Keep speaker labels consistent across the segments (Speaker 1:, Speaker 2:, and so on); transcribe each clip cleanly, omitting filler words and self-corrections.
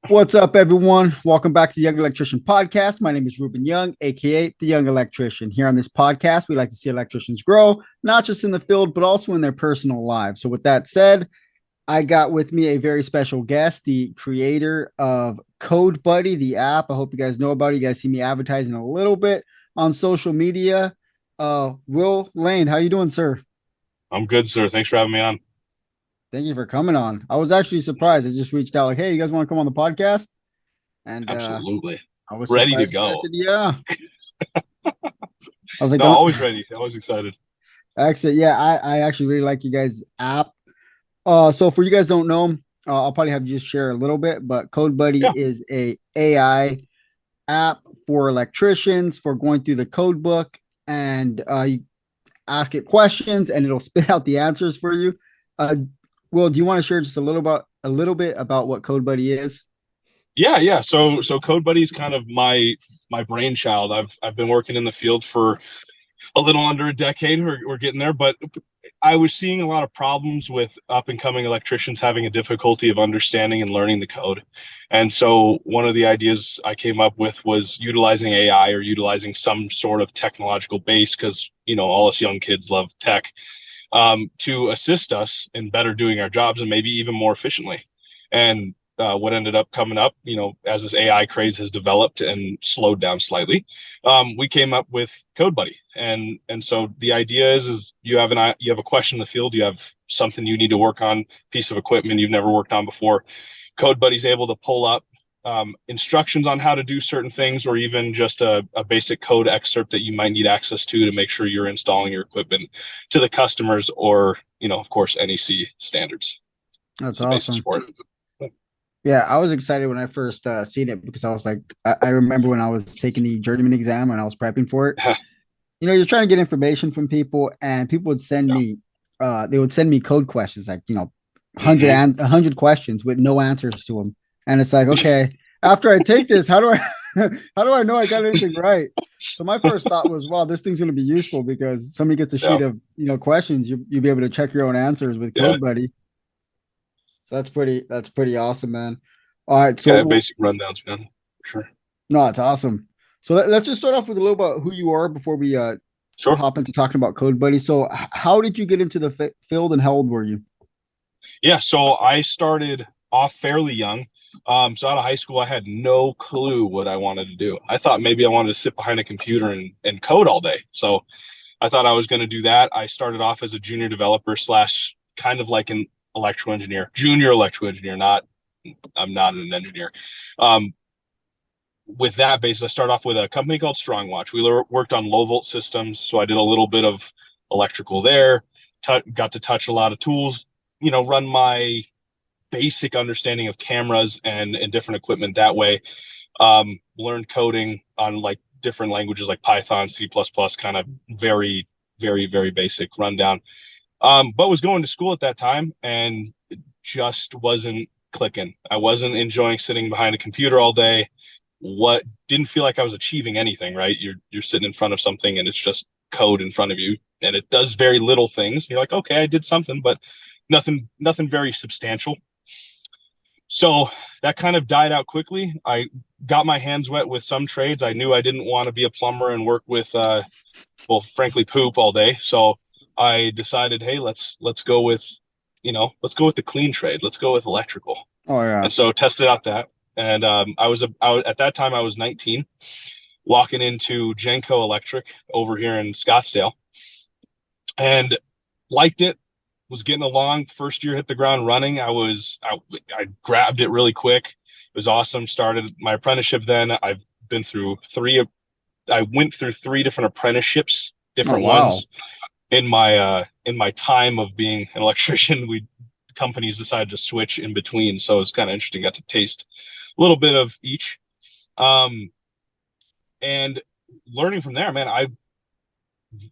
Speaker 1: What's up, everyone? Welcome back to the Young Electrician Podcast. My name is Ruben Young, aka the Young Electrician. Here on this podcast, we like to see electricians grow, not just in the field, but also in their personal lives. So, with that said, I got with me a very special guest, the creator of Code Buddy, the app. I hope you guys know about it. You guys see me advertising a little bit on social media. Will Lane, how you doing, sir?
Speaker 2: I'm good, sir. Thanks for having me on.
Speaker 1: Thank you for coming on. I was actually surprised. I just reached out like, hey, you guys want to come on the podcast? And
Speaker 2: Absolutely.
Speaker 1: I was
Speaker 2: Ready to
Speaker 1: surprised. I
Speaker 2: go.
Speaker 1: said, yeah. I was like,
Speaker 2: No, always ready. Always excited.
Speaker 1: excellent. Yeah, I actually really like you guys' app. So for you guys don't know, I'll probably have you just share a little bit, but Code Buddy
Speaker 2: Yeah.
Speaker 1: is a AI app for electricians for going through the code book, and you ask it questions and it'll spit out the answers for you. Uh, Will, do you want to share just a little bit about what Code Buddy is?
Speaker 2: Yeah. So Code Buddy is kind of my brainchild. I've been working in the field for a little under a decade. We're getting there, but I was seeing a lot of problems with up and coming electricians having a difficulty of understanding and learning the code. And so one of the ideas I came up with was utilizing AI or utilizing some sort of technological base because, all us young kids love tech, to assist us in better doing our jobs and maybe even more efficiently. And what ended up coming up, as this AI craze has developed and slowed down slightly, we came up with Code Buddy. And so the idea is you have a question in the field, you have something you need to work on, piece of equipment you've never worked on before. Code Buddy's able to pull up instructions on how to do certain things, or even just a basic code excerpt that you might need access to make sure you're installing your equipment to the customers or, of course, NEC standards. It's
Speaker 1: That's
Speaker 2: the basis
Speaker 1: awesome.
Speaker 2: for it.
Speaker 1: Yeah, I was excited when I first seen it because I was like, I remember when I was taking the journeyman exam and I was prepping for it. You're trying to get information from people, and people would send
Speaker 2: Yeah.
Speaker 1: me, they would send me code questions, like 100
Speaker 2: hmm
Speaker 1: and 100 questions with no answers to them, and it's like, okay, after I take this, how do I, how do I know I got anything right? So my first thought was, wow, this thing's going to be useful because somebody gets a
Speaker 2: Yeah.
Speaker 1: sheet of questions, you'll be able to check your own answers with
Speaker 2: Yeah.
Speaker 1: Code Buddy. So that's pretty awesome, man. All right,
Speaker 2: Yeah.
Speaker 1: so
Speaker 2: Basic rundowns, man. For sure.
Speaker 1: no, it's awesome. So let's just start off with a little about who you are before we
Speaker 2: Sure.
Speaker 1: hop into talking about Code Buddy. So, how did you get into the field, and how old were you?
Speaker 2: Yeah. So I started off fairly young. So out of high school, I had no clue what I wanted to do. I thought maybe I wanted to sit behind a computer and code all day. So I thought I was going to do that. I started off as a junior developer slash kind of like an electrical engineer, junior electrical engineer, I'm not an engineer. Um, with that basis, I started off with a company called Strongwatch. We worked on low volt systems. So I did a little bit of electrical there, got to touch a lot of tools, run my basic understanding of cameras and different equipment that way. Learned coding on like different languages like Python, C++, kind of very, very, very basic rundown. But was going to school at that time and it just wasn't clicking. I wasn't enjoying sitting behind a computer all day. What didn't feel like I was achieving anything, right? You're sitting in front of something and it's just code in front of you and it does very little things. You're like, okay, I did something, but nothing very substantial. So that kind of died out quickly. I got my hands wet with some trades. I knew I didn't want to be a plumber and work with, well, frankly, poop all day. So I decided, hey, let's go with, the clean trade. Let's go with electrical.
Speaker 1: Oh yeah.
Speaker 2: And so tested out that. And at that time I was 19, walking into Genco Electric over here in Scottsdale, and liked it. Was getting along. First year hit the ground running. I grabbed it really quick. It was awesome. Started my apprenticeship then. I went through three different apprenticeships,
Speaker 1: Oh
Speaker 2: different
Speaker 1: wow.
Speaker 2: ones in my time of being an electrician. We companies decided to switch in between, so it was kind of interesting. Got to taste a little bit of each. And learning from there, man, I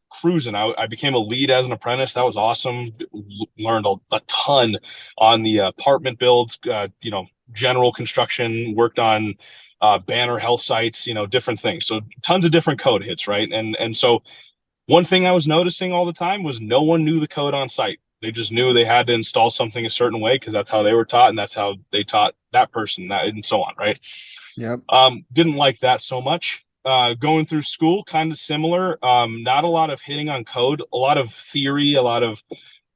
Speaker 2: cruising. I became a lead as an apprentice. That was awesome. Learned a ton on the apartment builds, general construction, worked on banner health sites, different things. So tons of different code hits, right? And so One thing I was noticing all the time was no one knew the code on site. They just knew they had to install something a certain way because that's how they were taught and that's how they taught that person that and so on, right?
Speaker 1: Yep.
Speaker 2: Didn't like that so much. Going through school, kind of similar. Not a lot of hitting on code, a lot of theory, a lot of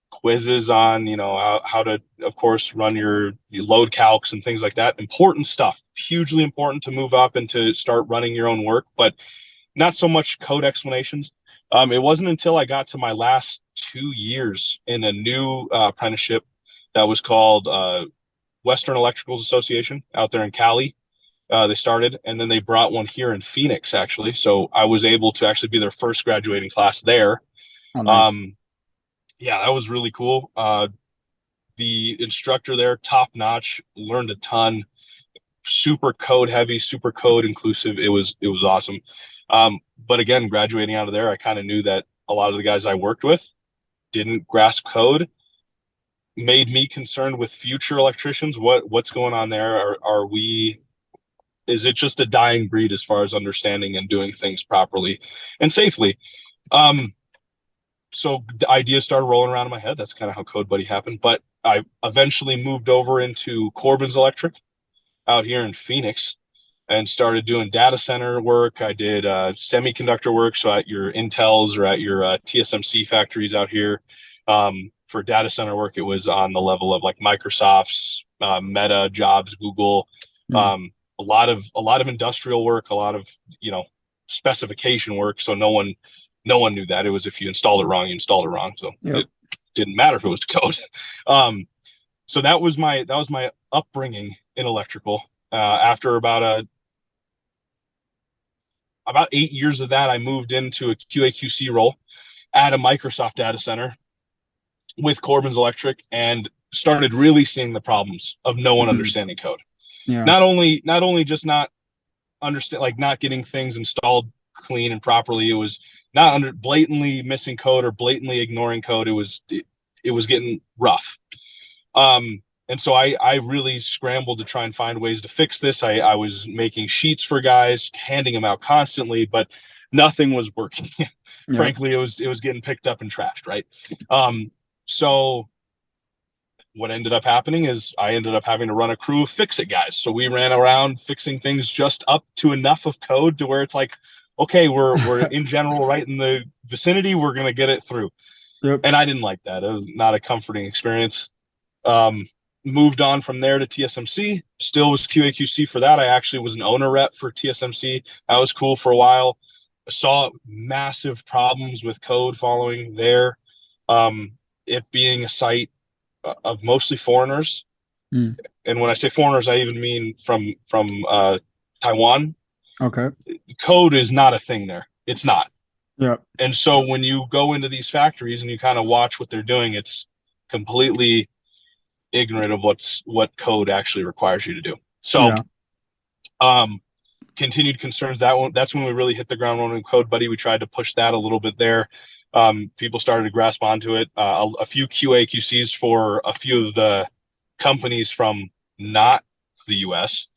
Speaker 2: quizzes on, how to, of course, run your load calcs and things like that. Important stuff, hugely important to move up and to start running your own work, but not so much code explanations. It wasn't until I got to my last 2 years in a new apprenticeship that was called Western Electricals Association out there in Cali. They started, and then they brought one here in Phoenix, actually. So I was able to actually be their first graduating class there.
Speaker 1: Oh, nice.
Speaker 2: Um, yeah, that was really cool. The instructor there, top notch, learned a ton. Super code heavy, super code inclusive. It was awesome. But again, graduating out of there, I kind of knew that a lot of the guys I worked with didn't grasp code, made me concerned with future electricians. What's going on there? Are we is it just a dying breed as far as understanding and doing things properly and safely? Um, so the ideas started rolling around in my head. That's kind of how Code Buddy happened. But I eventually moved over into Corbin's Electric out here in Phoenix and started doing data center work. I did semiconductor work, so at your Intels or at your TSMC factories out here. For data center work, it was on the level of like Microsoft's, Meta, Jobs, Google.
Speaker 1: Mm.
Speaker 2: A lot of industrial work, a lot of specification work. So no one knew that. It was if you installed it wrong, you installed it wrong. So
Speaker 1: Yep.
Speaker 2: it didn't matter if it was code. Um, so that was my upbringing in electrical. After about 8 years of that, I moved into a QA/QC role at a Microsoft data center with Corbin's Electric and started really seeing the problems of no one
Speaker 1: Mm.
Speaker 2: understanding code.
Speaker 1: Yeah.
Speaker 2: Not only just not understand, like not getting things installed clean and properly. It was not under blatantly missing code or blatantly ignoring code. It was getting rough. And so I really scrambled to try and find ways to fix this. I was making sheets for guys, handing them out constantly, but nothing was working.
Speaker 1: Yep.
Speaker 2: Frankly, it was getting picked up and trashed, right? So what ended up happening is I ended up having to run a crew of fix-it guys. So we ran around fixing things just up to enough of code to where it's like, okay, we're in general right in the vicinity. We're gonna get it through.
Speaker 1: Yep.
Speaker 2: And I didn't like that. It was not a comforting experience. Um, Moved on from there to TSMC. Still was QA/QC for that. I actually was an owner rep for TSMC. That was cool for a while. Saw massive problems with code following there. It being a site of mostly foreigners,
Speaker 1: Mm.
Speaker 2: and when I say foreigners, I even mean from Taiwan.
Speaker 1: Okay.
Speaker 2: Code is not a thing there. It's not.
Speaker 1: Yep.
Speaker 2: And so when you go into these factories and you kind of watch what they're doing, it's completely ignorant of what code actually requires you to do. So,
Speaker 1: Yeah.
Speaker 2: um, continued concerns. That's when we really hit the ground running with Code Buddy. We tried to push that a little bit there. People started to grasp onto it. A few QA/QCs for a few of the companies from not the US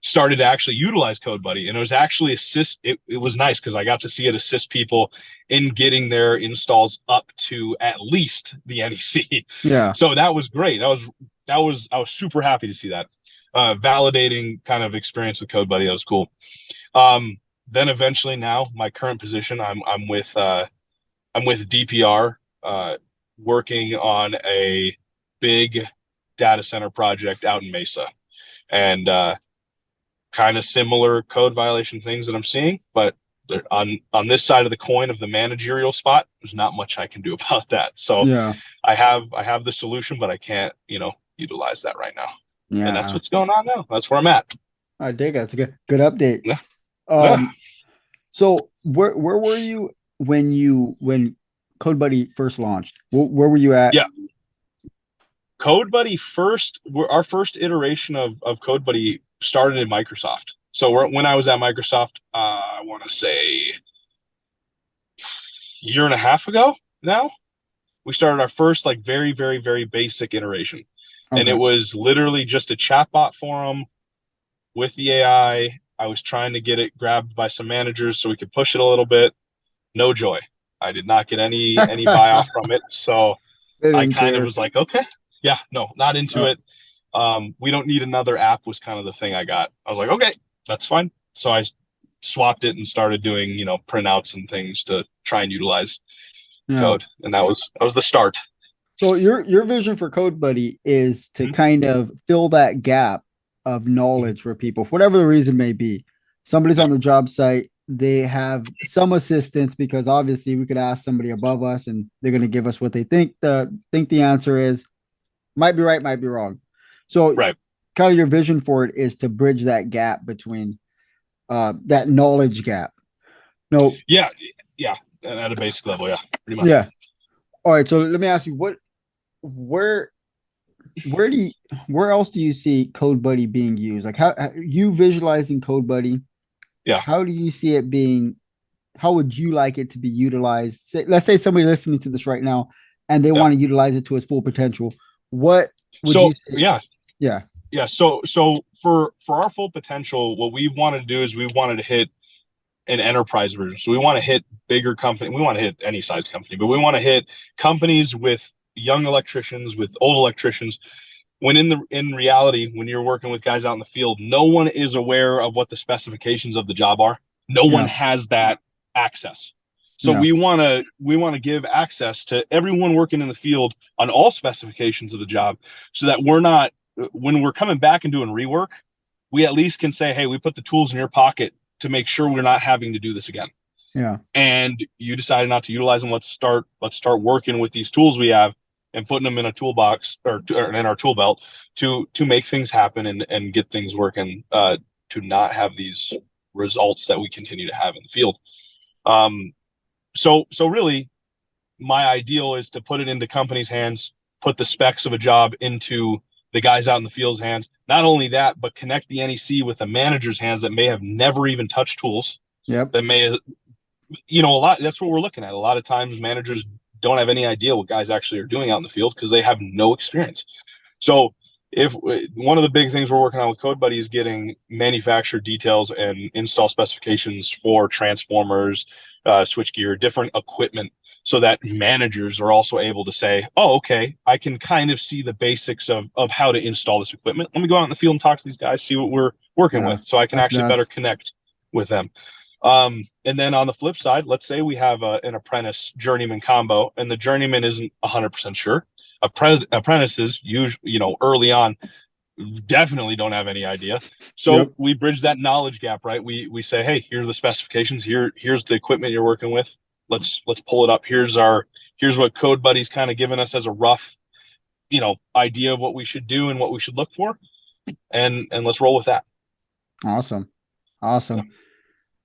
Speaker 2: started to actually utilize Code Buddy, and it was actually it was nice because I got to see it assist people in getting their installs up to at least the NEC.
Speaker 1: Yeah.
Speaker 2: So that was great. I was super happy to see that. Validating kind of experience with Code Buddy. That was cool. Then eventually, now my current position, I'm with DPR, working on a big data center project out in Mesa, and kind of similar code violation things that I'm seeing, but on this side of the coin of the managerial spot, there's not much I can do about that. So
Speaker 1: Yeah.
Speaker 2: I have the solution, but I can't, utilize that right now. And that's
Speaker 1: Yeah.
Speaker 2: what's going on now. That's where I'm at.
Speaker 1: I dig it. That's a good update.
Speaker 2: Yeah. Yeah.
Speaker 1: Um, so where were you when Code Buddy first launched? Where were you at?
Speaker 2: Yeah. Code Buddy our first iteration of Code Buddy started in Microsoft. So when I was at Microsoft, I want to say year and a half ago now, we started our first like very, very, very basic iteration. And it
Speaker 1: Okay.
Speaker 2: was literally just a chatbot forum with the AI. I was trying to get it grabbed by some managers so we could push it a little bit. No joy. I did not get any buy off from it. So
Speaker 1: They
Speaker 2: I
Speaker 1: didn't
Speaker 2: kind of
Speaker 1: care.
Speaker 2: was like, okay, yeah, no, not into
Speaker 1: Uh,
Speaker 2: it. We don't need another app was kind of the thing I got. I was like, okay, that's fine. So I swapped it and started doing, printouts and things to try and utilize
Speaker 1: yeah.
Speaker 2: code. And that was the start.
Speaker 1: So your vision for Code Buddy is to
Speaker 2: Mhm.
Speaker 1: kind of fill that gap of
Speaker 2: Mhm.
Speaker 1: knowledge for people, for whatever the reason may be. Somebody's
Speaker 2: Yeah.
Speaker 1: on the job site, they have some assistance because obviously we could ask somebody above us and they're going to give us what they think the answer is. Might be right, might be wrong. So
Speaker 2: Right.
Speaker 1: kind of your vision for it is to bridge that gap between that knowledge gap. No,
Speaker 2: Yeah. Yeah. At a basic level. Yeah. Pretty much.
Speaker 1: yeah. All right. So let me ask you, where where do you where else do you see Code Buddy being used? Like how you visualizing Code Buddy,
Speaker 2: Yeah.
Speaker 1: how do you see it being, how would you like it to be utilized? Let's say somebody listening to this right now and they
Speaker 2: Yeah.
Speaker 1: want to utilize it to its full potential. What would
Speaker 2: So
Speaker 1: you say?
Speaker 2: yeah.
Speaker 1: Yeah.
Speaker 2: Yeah. So for our full potential, what we wanted to do is we wanted to hit an enterprise version. So we want to hit bigger company. We want to hit any size company, but we want to hit companies with young electricians, with old electricians. When in reality, when you're working with guys out in the field, no one is aware of what the specifications of the job are. No one
Speaker 1: Yeah.
Speaker 2: has that access. So
Speaker 1: Yeah.
Speaker 2: we want to give access to everyone working in the field on all specifications of the job, so that we're not, when we're coming back and doing rework, we at least can say, hey, we put the tools in your pocket to make sure we're not having to do this again.
Speaker 1: Yeah.
Speaker 2: And you decided not to utilize them. Let's start working with these tools we have and putting them in a toolbox, or in our tool belt to make things happen and get things working, to not have these results that we continue to have in the field. Um, so really, my ideal is to put it into companies' hands, put the specs of a job into the guys out in the field's hands. Not only that, but connect the NEC with the manager's hands that may have never even touched tools,
Speaker 1: Yep.
Speaker 2: that may, a lot. That's what we're looking at. A lot of times, managers don't have any idea what guys actually are doing out in the field because they have no experience. So, if one of the big things we're working on with CodeBuddy is getting manufacturer details and install specifications for transformers, switchgear, different equipment, so that managers are also able to say, "Oh, okay, I can kind of see the basics of how to install this equipment. Let me go out in the field and talk to these guys, see what we're working
Speaker 1: Yeah.
Speaker 2: with, so I can
Speaker 1: That's
Speaker 2: actually better
Speaker 1: nuts.
Speaker 2: connect with them." And then on the flip side, let's say we have an apprentice journeyman combo, and the journeyman isn't 100% sure. Apprentices, usually, early on, definitely don't have any idea. So
Speaker 1: Yep.
Speaker 2: we bridge that knowledge gap, right? We say, hey, here's the specifications. Here's the equipment you're working with. Let's pull it up. Here's what Code Buddy's kind of given us as a rough, idea of what we should do and what we should look for, and let's roll with that.
Speaker 1: Awesome.
Speaker 2: Yeah.
Speaker 1: Awesome.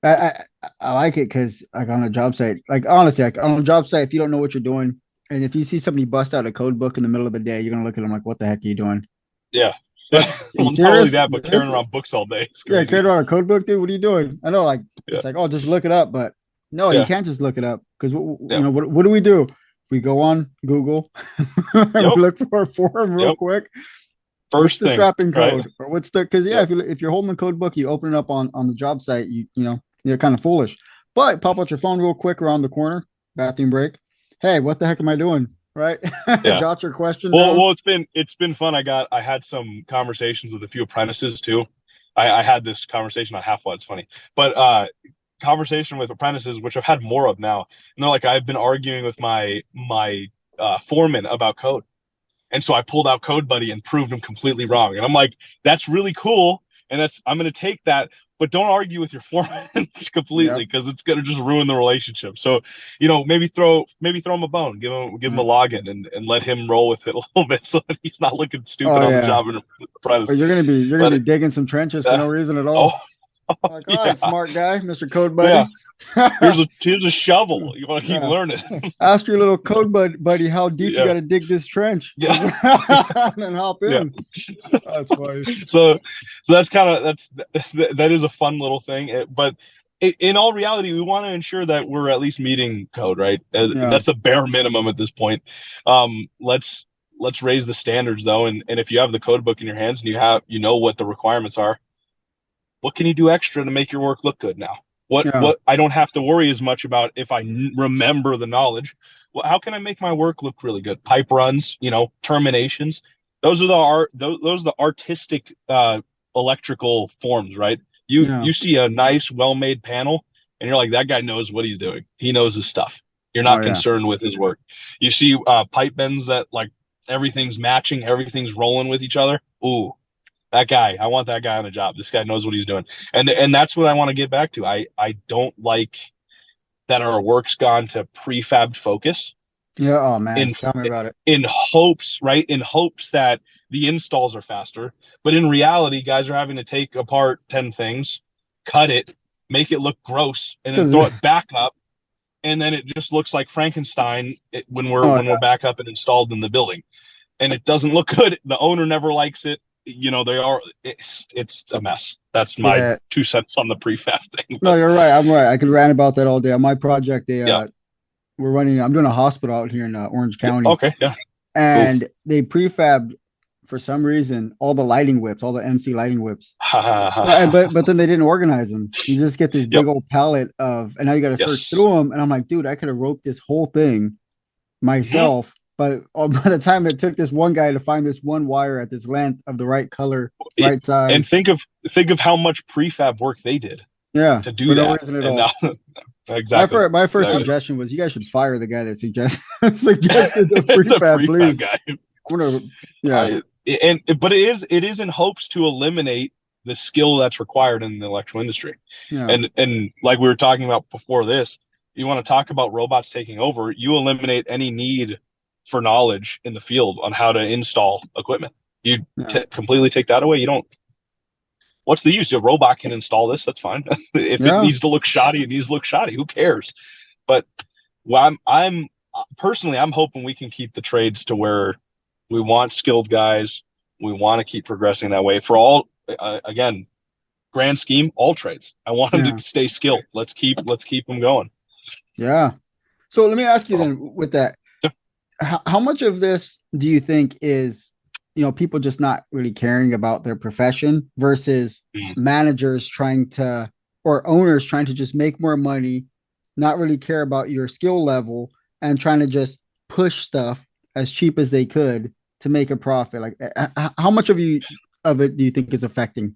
Speaker 1: I like it because like on a job site, like honestly, like on a job site, if you don't know what you're doing, and if you see somebody bust out a code book in the middle of the day, you're gonna look at them like, "What the heck are you doing?"
Speaker 2: Yeah.
Speaker 1: But
Speaker 2: Yeah.
Speaker 1: are you
Speaker 2: Well, not only
Speaker 1: serious?
Speaker 2: that, but
Speaker 1: This,
Speaker 2: carrying around books all day is
Speaker 1: yeah,
Speaker 2: crazy.
Speaker 1: carried around a code book, dude. What are you doing? I know, like
Speaker 2: Yeah.
Speaker 1: it's like, oh, just look it up, but no, you
Speaker 2: Yeah.
Speaker 1: can't just look it up because
Speaker 2: Yeah.
Speaker 1: what do we do? We go on Google and we
Speaker 2: Yep.
Speaker 1: look for a forum real
Speaker 2: Yep.
Speaker 1: quick. What's
Speaker 2: First
Speaker 1: the
Speaker 2: thing,
Speaker 1: strapping
Speaker 2: right?
Speaker 1: code, or what's the, because yeah,
Speaker 2: Yep.
Speaker 1: if you're holding the code book, you open it up on the job site, you're kind of foolish. But pop out your phone real quick around the corner, bathroom break. Hey, what the heck am I doing? Right?
Speaker 2: Yeah.
Speaker 1: Jot your question
Speaker 2: Well,
Speaker 1: down.
Speaker 2: well, it's been fun. I had some conversations with a few apprentices too. I had this conversation on Half What It's Funny, but conversation with apprentices, which I've had more of now, and they're like, I've been arguing with my foreman about code. And so I pulled out Code Buddy and proved him completely wrong. And I'm like, that's really cool. And I'm going to take that, but don't argue with your foreman completely,
Speaker 1: Yep.
Speaker 2: because it's going to just ruin the relationship. So, maybe throw him a bone, give him a login, and let him roll with it a little bit, so that he's not looking
Speaker 1: Oh
Speaker 2: stupid on the
Speaker 1: yeah.
Speaker 2: job in front
Speaker 1: Or
Speaker 2: of
Speaker 1: you're gonna
Speaker 2: But
Speaker 1: be digging some trenches for no reason at
Speaker 2: oh,
Speaker 1: all. Like, all
Speaker 2: yeah,
Speaker 1: right, smart guy, Mr. Code
Speaker 2: yeah.
Speaker 1: Buddy.
Speaker 2: Here's a shovel. You want to keep
Speaker 1: Yeah.
Speaker 2: learning?
Speaker 1: Ask your little buddy how deep you
Speaker 2: Yeah,
Speaker 1: got to dig this trench, and
Speaker 2: yeah,
Speaker 1: then hop
Speaker 2: yeah.
Speaker 1: in. That's funny.
Speaker 2: so so that's kind of that is a fun little thing. But in all reality, we want to ensure that we're at least meeting code, right?
Speaker 1: Yeah.
Speaker 2: That's the bare minimum at this point. Let's raise the standards though, and if you have the code book in your hands and you know what the requirements are, what can you do extra to make your work look good now?
Speaker 1: Yeah.
Speaker 2: What I don't have to worry as much about if I remember the knowledge. Well, how can I make my work look really good? Pipe runs, terminations. Those are the art. Those are the artistic electrical forms, right?
Speaker 1: Yeah.
Speaker 2: You see a nice, well-made panel, and you're like, that guy knows what he's doing. He knows his stuff. You're
Speaker 1: Oh
Speaker 2: not
Speaker 1: yeah.
Speaker 2: concerned with his work. You see pipe bends that like everything's matching, everything's rolling with each other. Ooh, that guy. I want that guy on the job. This guy knows what he's doing. And that's what I want to get back to. I don't like that our work's gone to prefab focus
Speaker 1: Yeah. Oh man.
Speaker 2: in
Speaker 1: Tell me about it.
Speaker 2: in hopes, right? In hopes that the installs are faster. But in reality, guys are having to take apart 10 things, cut it, make it look gross, and then
Speaker 1: Because
Speaker 2: throw it back up. And then it just looks like Frankenstein
Speaker 1: oh
Speaker 2: when we're back up and installed in the building. And it doesn't look good. The owner never likes it. It's a mess. That's my
Speaker 1: yeah.
Speaker 2: 2 cents on the prefab thing.
Speaker 1: No,
Speaker 2: But
Speaker 1: you're right. I'm right. I could rant about that all day. On my project,
Speaker 2: yeah.
Speaker 1: we're running. I'm doing a hospital out here in Orange
Speaker 2: Yeah.
Speaker 1: County,
Speaker 2: Okay. Yeah. Cool.
Speaker 1: and they prefabbed for some reason all the lighting whips, all the MC lighting whips. But then they didn't organize them. You just get this
Speaker 2: Yep.
Speaker 1: big old palette of, and now you got to search
Speaker 2: Yes.
Speaker 1: through them. And I'm like, dude, I could have wrote this whole thing
Speaker 2: Hmm.
Speaker 1: myself. But by the time it took this one guy to find this one wire at this length of the right color, right
Speaker 2: And
Speaker 1: size,
Speaker 2: think of how much prefab work they did
Speaker 1: yeah,
Speaker 2: to do
Speaker 1: for no
Speaker 2: that.
Speaker 1: reason at
Speaker 2: And
Speaker 1: all.
Speaker 2: now, exactly.
Speaker 1: My first
Speaker 2: Exactly.
Speaker 1: suggestion was you guys should fire the guy that suggested the
Speaker 2: The
Speaker 1: prefab, please.
Speaker 2: prefab guy.
Speaker 1: I'm gonna, yeah,
Speaker 2: I but it is in hopes to eliminate the skill that's required in the electrical industry.
Speaker 1: yeah,
Speaker 2: And like we were talking about before this, you want to talk about robots taking over, you eliminate any need for knowledge in the field on how to install equipment. You
Speaker 1: yeah,
Speaker 2: completely take that away. You don't. What's the use? A robot can install this. That's fine. If it
Speaker 1: yeah,
Speaker 2: needs to look shoddy, it needs to look shoddy. Who cares? But well, I'm personally, I'm hoping we can keep the trades to where we want skilled guys. We want to keep progressing that way for all. Again, grand scheme, all trades. I want them
Speaker 1: yeah,
Speaker 2: to stay skilled. Let's keep them going.
Speaker 1: yeah. So let me ask you
Speaker 2: So,
Speaker 1: then, with that, how much of this do you think is, people just not really caring about their profession versus
Speaker 2: mm.
Speaker 1: managers trying to, or owners trying to just make more money, not really care about your skill level, and trying to just push stuff as cheap as they could to make a profit? Like, how much of it do you think is affecting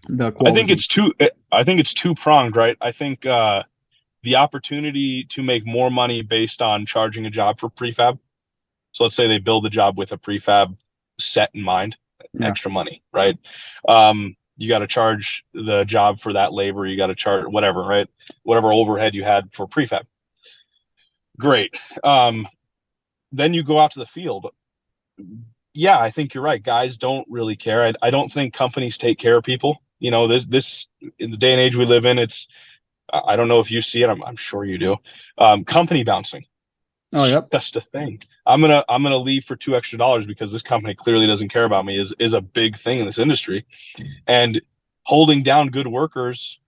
Speaker 1: the
Speaker 2: I think
Speaker 1: quality?
Speaker 2: it's two pronged, right? I think the opportunity to make more money based on charging a job for prefab. So let's say they build a job with a prefab set in mind,
Speaker 1: Yeah,
Speaker 2: extra money, right? You got to charge the job for that labor. You got to charge whatever, right? Whatever overhead you had for prefab. Great. Um, then you go out to the field. Yeah, I think you're right. Guys don't really care. I don't think companies take care of people. This in the day and age we live in, it's I don't know if you see it. I'm sure you do. Company bouncing.
Speaker 1: oh yep,
Speaker 2: Just a thing. I'm gonna leave for $2 extra because this company clearly doesn't care about me is a big thing in this industry. And holding down good workers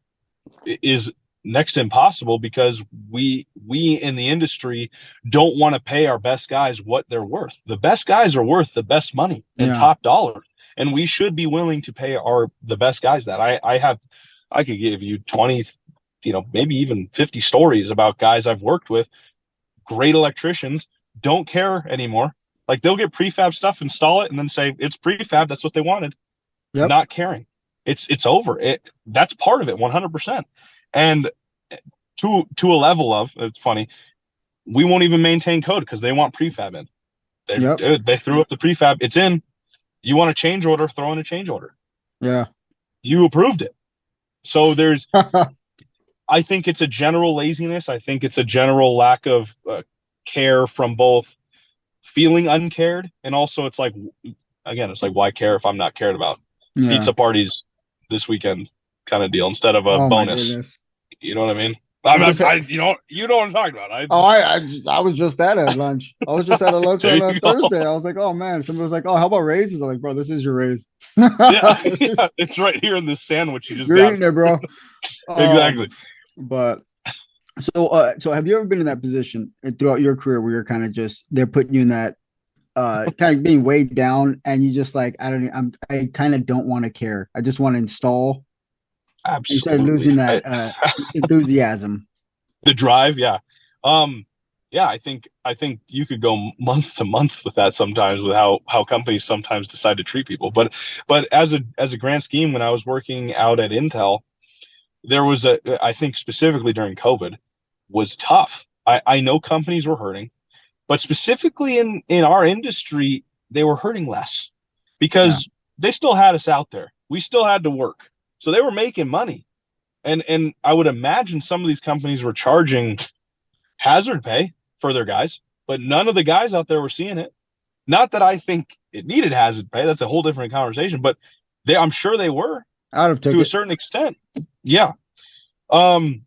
Speaker 2: is next to impossible because we in the industry don't want to pay our best guys what they're worth. The best guys are worth the best money and
Speaker 1: yeah,
Speaker 2: top dollar. And we should be willing to pay the best guys that. I could give you 20, maybe even 50 stories about guys I've worked with, great electricians, don't care anymore. Like they'll get prefab stuff, install it, and then say it's prefab. That's what they wanted.
Speaker 1: yep,
Speaker 2: Not caring. It's over. That's part of it, 100%. And to a level of, it's funny, we won't even maintain code because they want prefab in.
Speaker 1: yep,
Speaker 2: They threw up the prefab. It's in. You want a change order? Throw in a change order.
Speaker 1: yeah.
Speaker 2: You approved it. So I think it's a general laziness. I think it's a general lack of care from both feeling uncared and also it's like, again, it's like, why care if I'm not cared about?
Speaker 1: Yeah.
Speaker 2: Pizza parties this weekend kind of deal instead of a
Speaker 1: Oh my
Speaker 2: bonus.
Speaker 1: goodness.
Speaker 2: You know what I mean?
Speaker 1: I'm just
Speaker 2: You know what I'm talking about.
Speaker 1: oh I was just at a lunch. I was just at a lunch
Speaker 2: There
Speaker 1: on a
Speaker 2: you go.
Speaker 1: Thursday. I was like, oh man. Somebody was like, oh, how about raises? I'm like, bro, this is your raise.
Speaker 2: Yeah, yeah, it's right here in this sandwich you just
Speaker 1: You're
Speaker 2: got.
Speaker 1: eating it, bro.
Speaker 2: Exactly.
Speaker 1: But so have you ever been in that position throughout your career where you're kind of just they're putting you in that kind of being weighed down and you just like I kind of don't want to care. I just want to install. You started losing
Speaker 2: Absolutely.
Speaker 1: that enthusiasm.
Speaker 2: The drive, yeah. Um, yeah, I think you could go month to month with that sometimes with how companies sometimes decide to treat people. But as a grand scheme, when I was working out at Intel, there was I think specifically during COVID was tough. I know companies were hurting, but specifically in our industry, they were hurting less
Speaker 1: Yeah.
Speaker 2: because they still had us out there. We still had to work. So they were making money. And I would imagine some of these companies were charging hazard pay for their guys, but none of the guys out there were seeing it. Not that I think it needed hazard pay. That's a whole different conversation, but I'm sure they were
Speaker 1: Out of
Speaker 2: to a
Speaker 1: ticket.
Speaker 2: certain extent. Yeah. Um,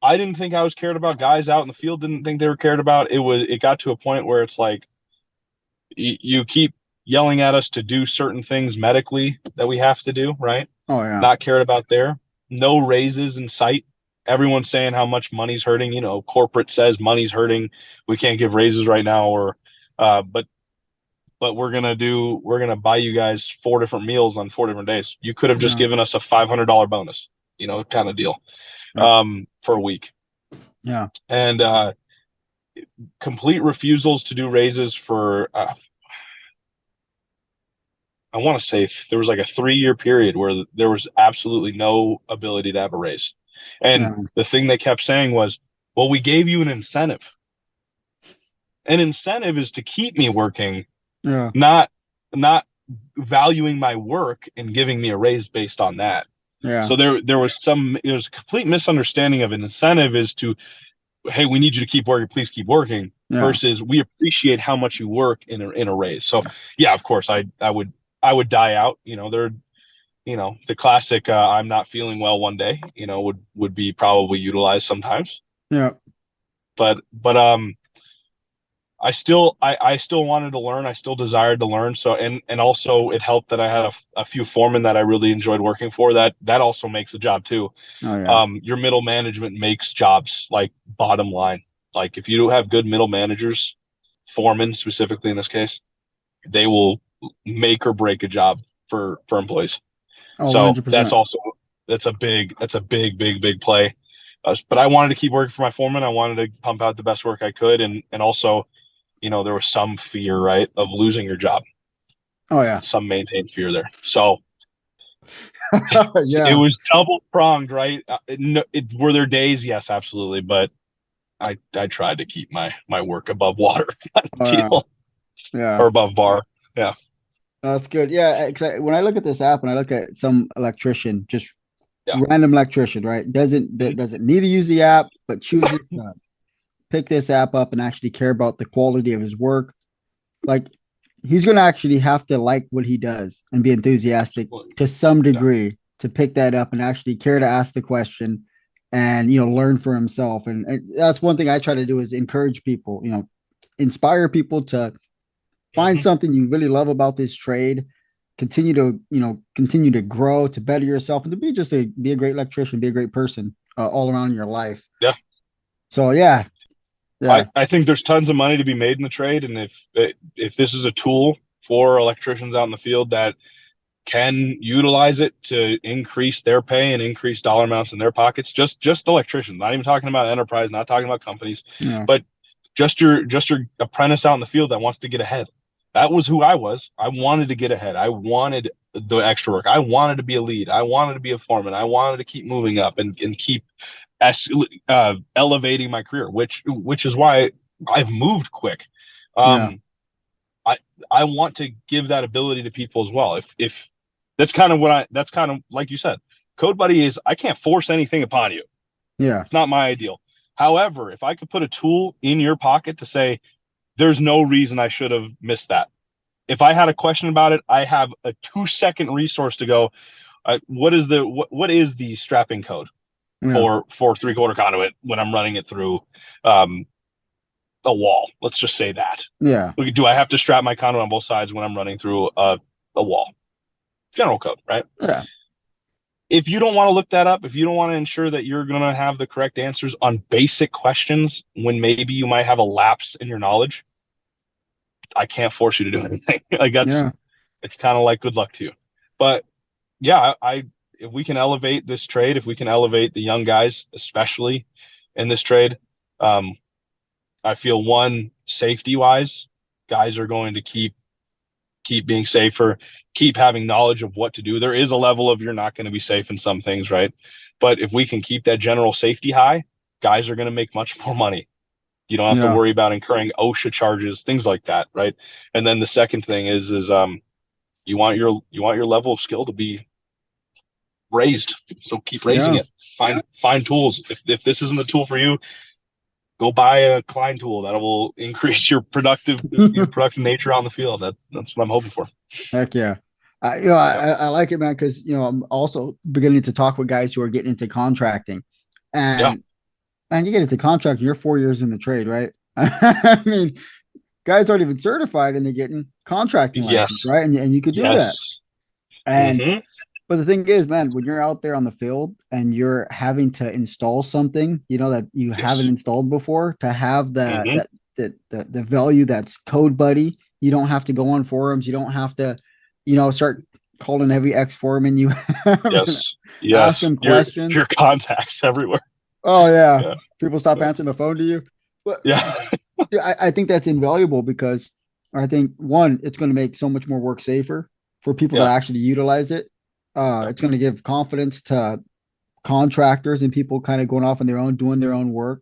Speaker 2: I didn't think I was cared about. Guys out in the field didn't think they were cared about. It got to a point where it's like you keep yelling at us to do certain things medically that we have to do, right?
Speaker 1: Oh yeah.
Speaker 2: Not cared about there. No raises in sight. Everyone's saying how much money's hurting. Corporate says money's hurting. We can't give raises right now, or but we're gonna buy you guys 4 different meals on 4 different days. You could have just
Speaker 1: Yeah.
Speaker 2: given us a $500 bonus, kind of deal,
Speaker 1: Yeah.
Speaker 2: for a week.
Speaker 1: Yeah.
Speaker 2: And complete refusals to do raises for I want to say there was like a 3-year period where there was absolutely no ability to have a raise. And
Speaker 1: Yeah.
Speaker 2: the thing they kept saying was, well, we gave you an incentive. An incentive is to keep me working,
Speaker 1: Yeah.
Speaker 2: not valuing my work and giving me a raise based on that.
Speaker 1: Yeah.
Speaker 2: So there was a complete misunderstanding of an incentive is to, hey, we need you to keep working, please keep working,
Speaker 1: Yeah.
Speaker 2: versus we appreciate how much you work in a raise. So yeah, of course I would die out. The classic I'm not feeling well one day, would be probably utilized sometimes.
Speaker 1: Yeah.
Speaker 2: But I still wanted to learn. I still desired to learn. So and also it helped that I had a few foremen that I really enjoyed working for. That also makes a job too.
Speaker 1: Oh yeah.
Speaker 2: Your middle management makes jobs, like, bottom line. Like, if you don't have good middle managers, foremen specifically in this case, they will make or break a job for employees.
Speaker 1: Oh,
Speaker 2: So
Speaker 1: 100%.
Speaker 2: that's a big play. But I wanted to keep working for my foreman. I wanted to pump out the best work I could, and also, there was some fear, right, of losing your job,
Speaker 1: Oh yeah.
Speaker 2: some maintained fear there. So it
Speaker 1: Yeah.
Speaker 2: was double pronged, right? Were there days? Yes, absolutely. But I tried to keep my work above water kind of
Speaker 1: Oh yeah.
Speaker 2: deal,
Speaker 1: Yeah.
Speaker 2: or above bar. Yeah,
Speaker 1: That's good. Yeah. When I look at this app and I look at some electrician, just
Speaker 2: yeah.
Speaker 1: random electrician, right?
Speaker 2: Mhm.
Speaker 1: Doesn't need to use the app, but chooses to pick this app up and actually care about the quality of his work. Like he's going to actually have to like what he does and be enthusiastic to some
Speaker 2: Yeah.
Speaker 1: degree to pick that up and actually care to ask the question and learn for himself. And that's one thing I try to do is encourage people, inspire people to find
Speaker 2: Hmm.
Speaker 1: something you really love about this trade, continue to grow, to better yourself, and to be a great electrician, be a great person all around in your life.
Speaker 2: Yeah.
Speaker 1: So yeah.
Speaker 2: I,
Speaker 1: Yeah.
Speaker 2: I think there's tons of money to be made in the trade, and if this is a tool for electricians out in the field that can utilize it to increase their pay and increase dollar amounts in their pockets, just electricians, not even talking about enterprise, not talking about companies,
Speaker 1: Yeah.
Speaker 2: but just your apprentice out in the field that wants to get ahead. That was who I was. I wanted to get ahead. I wanted the extra work. I wanted to be a lead. I wanted to be a foreman. I wanted to keep moving up and keep elevating my career, which is why I've moved quick.
Speaker 1: Yeah.
Speaker 2: Um, I I want to give that ability to people as well. If that's kind of like you said, Code Buddy is, I can't force anything upon you.
Speaker 1: Yeah.
Speaker 2: It's not my ideal. However, if I could put a tool in your pocket to say there's no reason I should have missed that. If I had a question about it, I have a 2-second resource to go. What is the strapping code
Speaker 1: Yeah.
Speaker 2: for 3/4 conduit when I'm running it through um, a wall? Let's just say that.
Speaker 1: Yeah.
Speaker 2: Do I have to strap my conduit on both sides when I'm running through a wall? General code, right?
Speaker 1: Yeah.
Speaker 2: If you don't want to look that up, if you don't want to ensure that you're going to have the correct answers on basic questions when maybe you might have a lapse in your knowledge, I can't force you to do anything. Like,
Speaker 1: Yeah.
Speaker 2: it's kind of like good luck to you. But yeah, if we can elevate this trade, if we can elevate the young guys, especially in this trade, um, I feel one, safety wise, guys are going to keep being safer, keep having knowledge of what to do. There is a level of you're not going to be safe in some things, right? But if we can keep that general safety high, guys are going to make much more money. You don't have to
Speaker 1: Yeah.
Speaker 2: worry about incurring OSHA charges, things like that, right? And then the second thing is you want your level of skill to be raised. So keep raising
Speaker 1: Yeah.
Speaker 2: it. Find tools. If this isn't the tool for you, go buy a Klein tool that will increase your productive nature on the field. That's what I'm hoping for.
Speaker 1: Heck yeah.
Speaker 2: Yep.
Speaker 1: I like it, man, because I'm also beginning to talk with guys who are getting into contracting,
Speaker 2: Yeah.
Speaker 1: and you get into contracting, you're 4 years in the trade, right? I mean, guys aren't even certified, and they're getting contracting license,
Speaker 2: Yes.
Speaker 1: right? And you could do that.
Speaker 2: Yes.
Speaker 1: And
Speaker 2: Mm-hmm.
Speaker 1: but the thing is, man, when you're out there on the field and you're having to install something, that you haven't
Speaker 2: Yes.
Speaker 1: installed before, to have
Speaker 2: Mm-hmm.
Speaker 1: the value that's code buddy, you don't have to go on forums, you don't have to, start calling every ex foreman you have,
Speaker 2: Yes.
Speaker 1: ask
Speaker 2: Yes.
Speaker 1: them
Speaker 2: Your
Speaker 1: questions.
Speaker 2: contacts everywhere.
Speaker 1: Oh yeah,
Speaker 2: Yeah.
Speaker 1: people stop answering the phone to you. But
Speaker 2: Yeah.
Speaker 1: yeah, I think that's invaluable because I think one, it's going to make so much more work safer for people that
Speaker 2: Yeah.
Speaker 1: actually utilize it.
Speaker 2: Yeah.
Speaker 1: It's going to give confidence to contractors and people kind of going off on their own, doing their own work.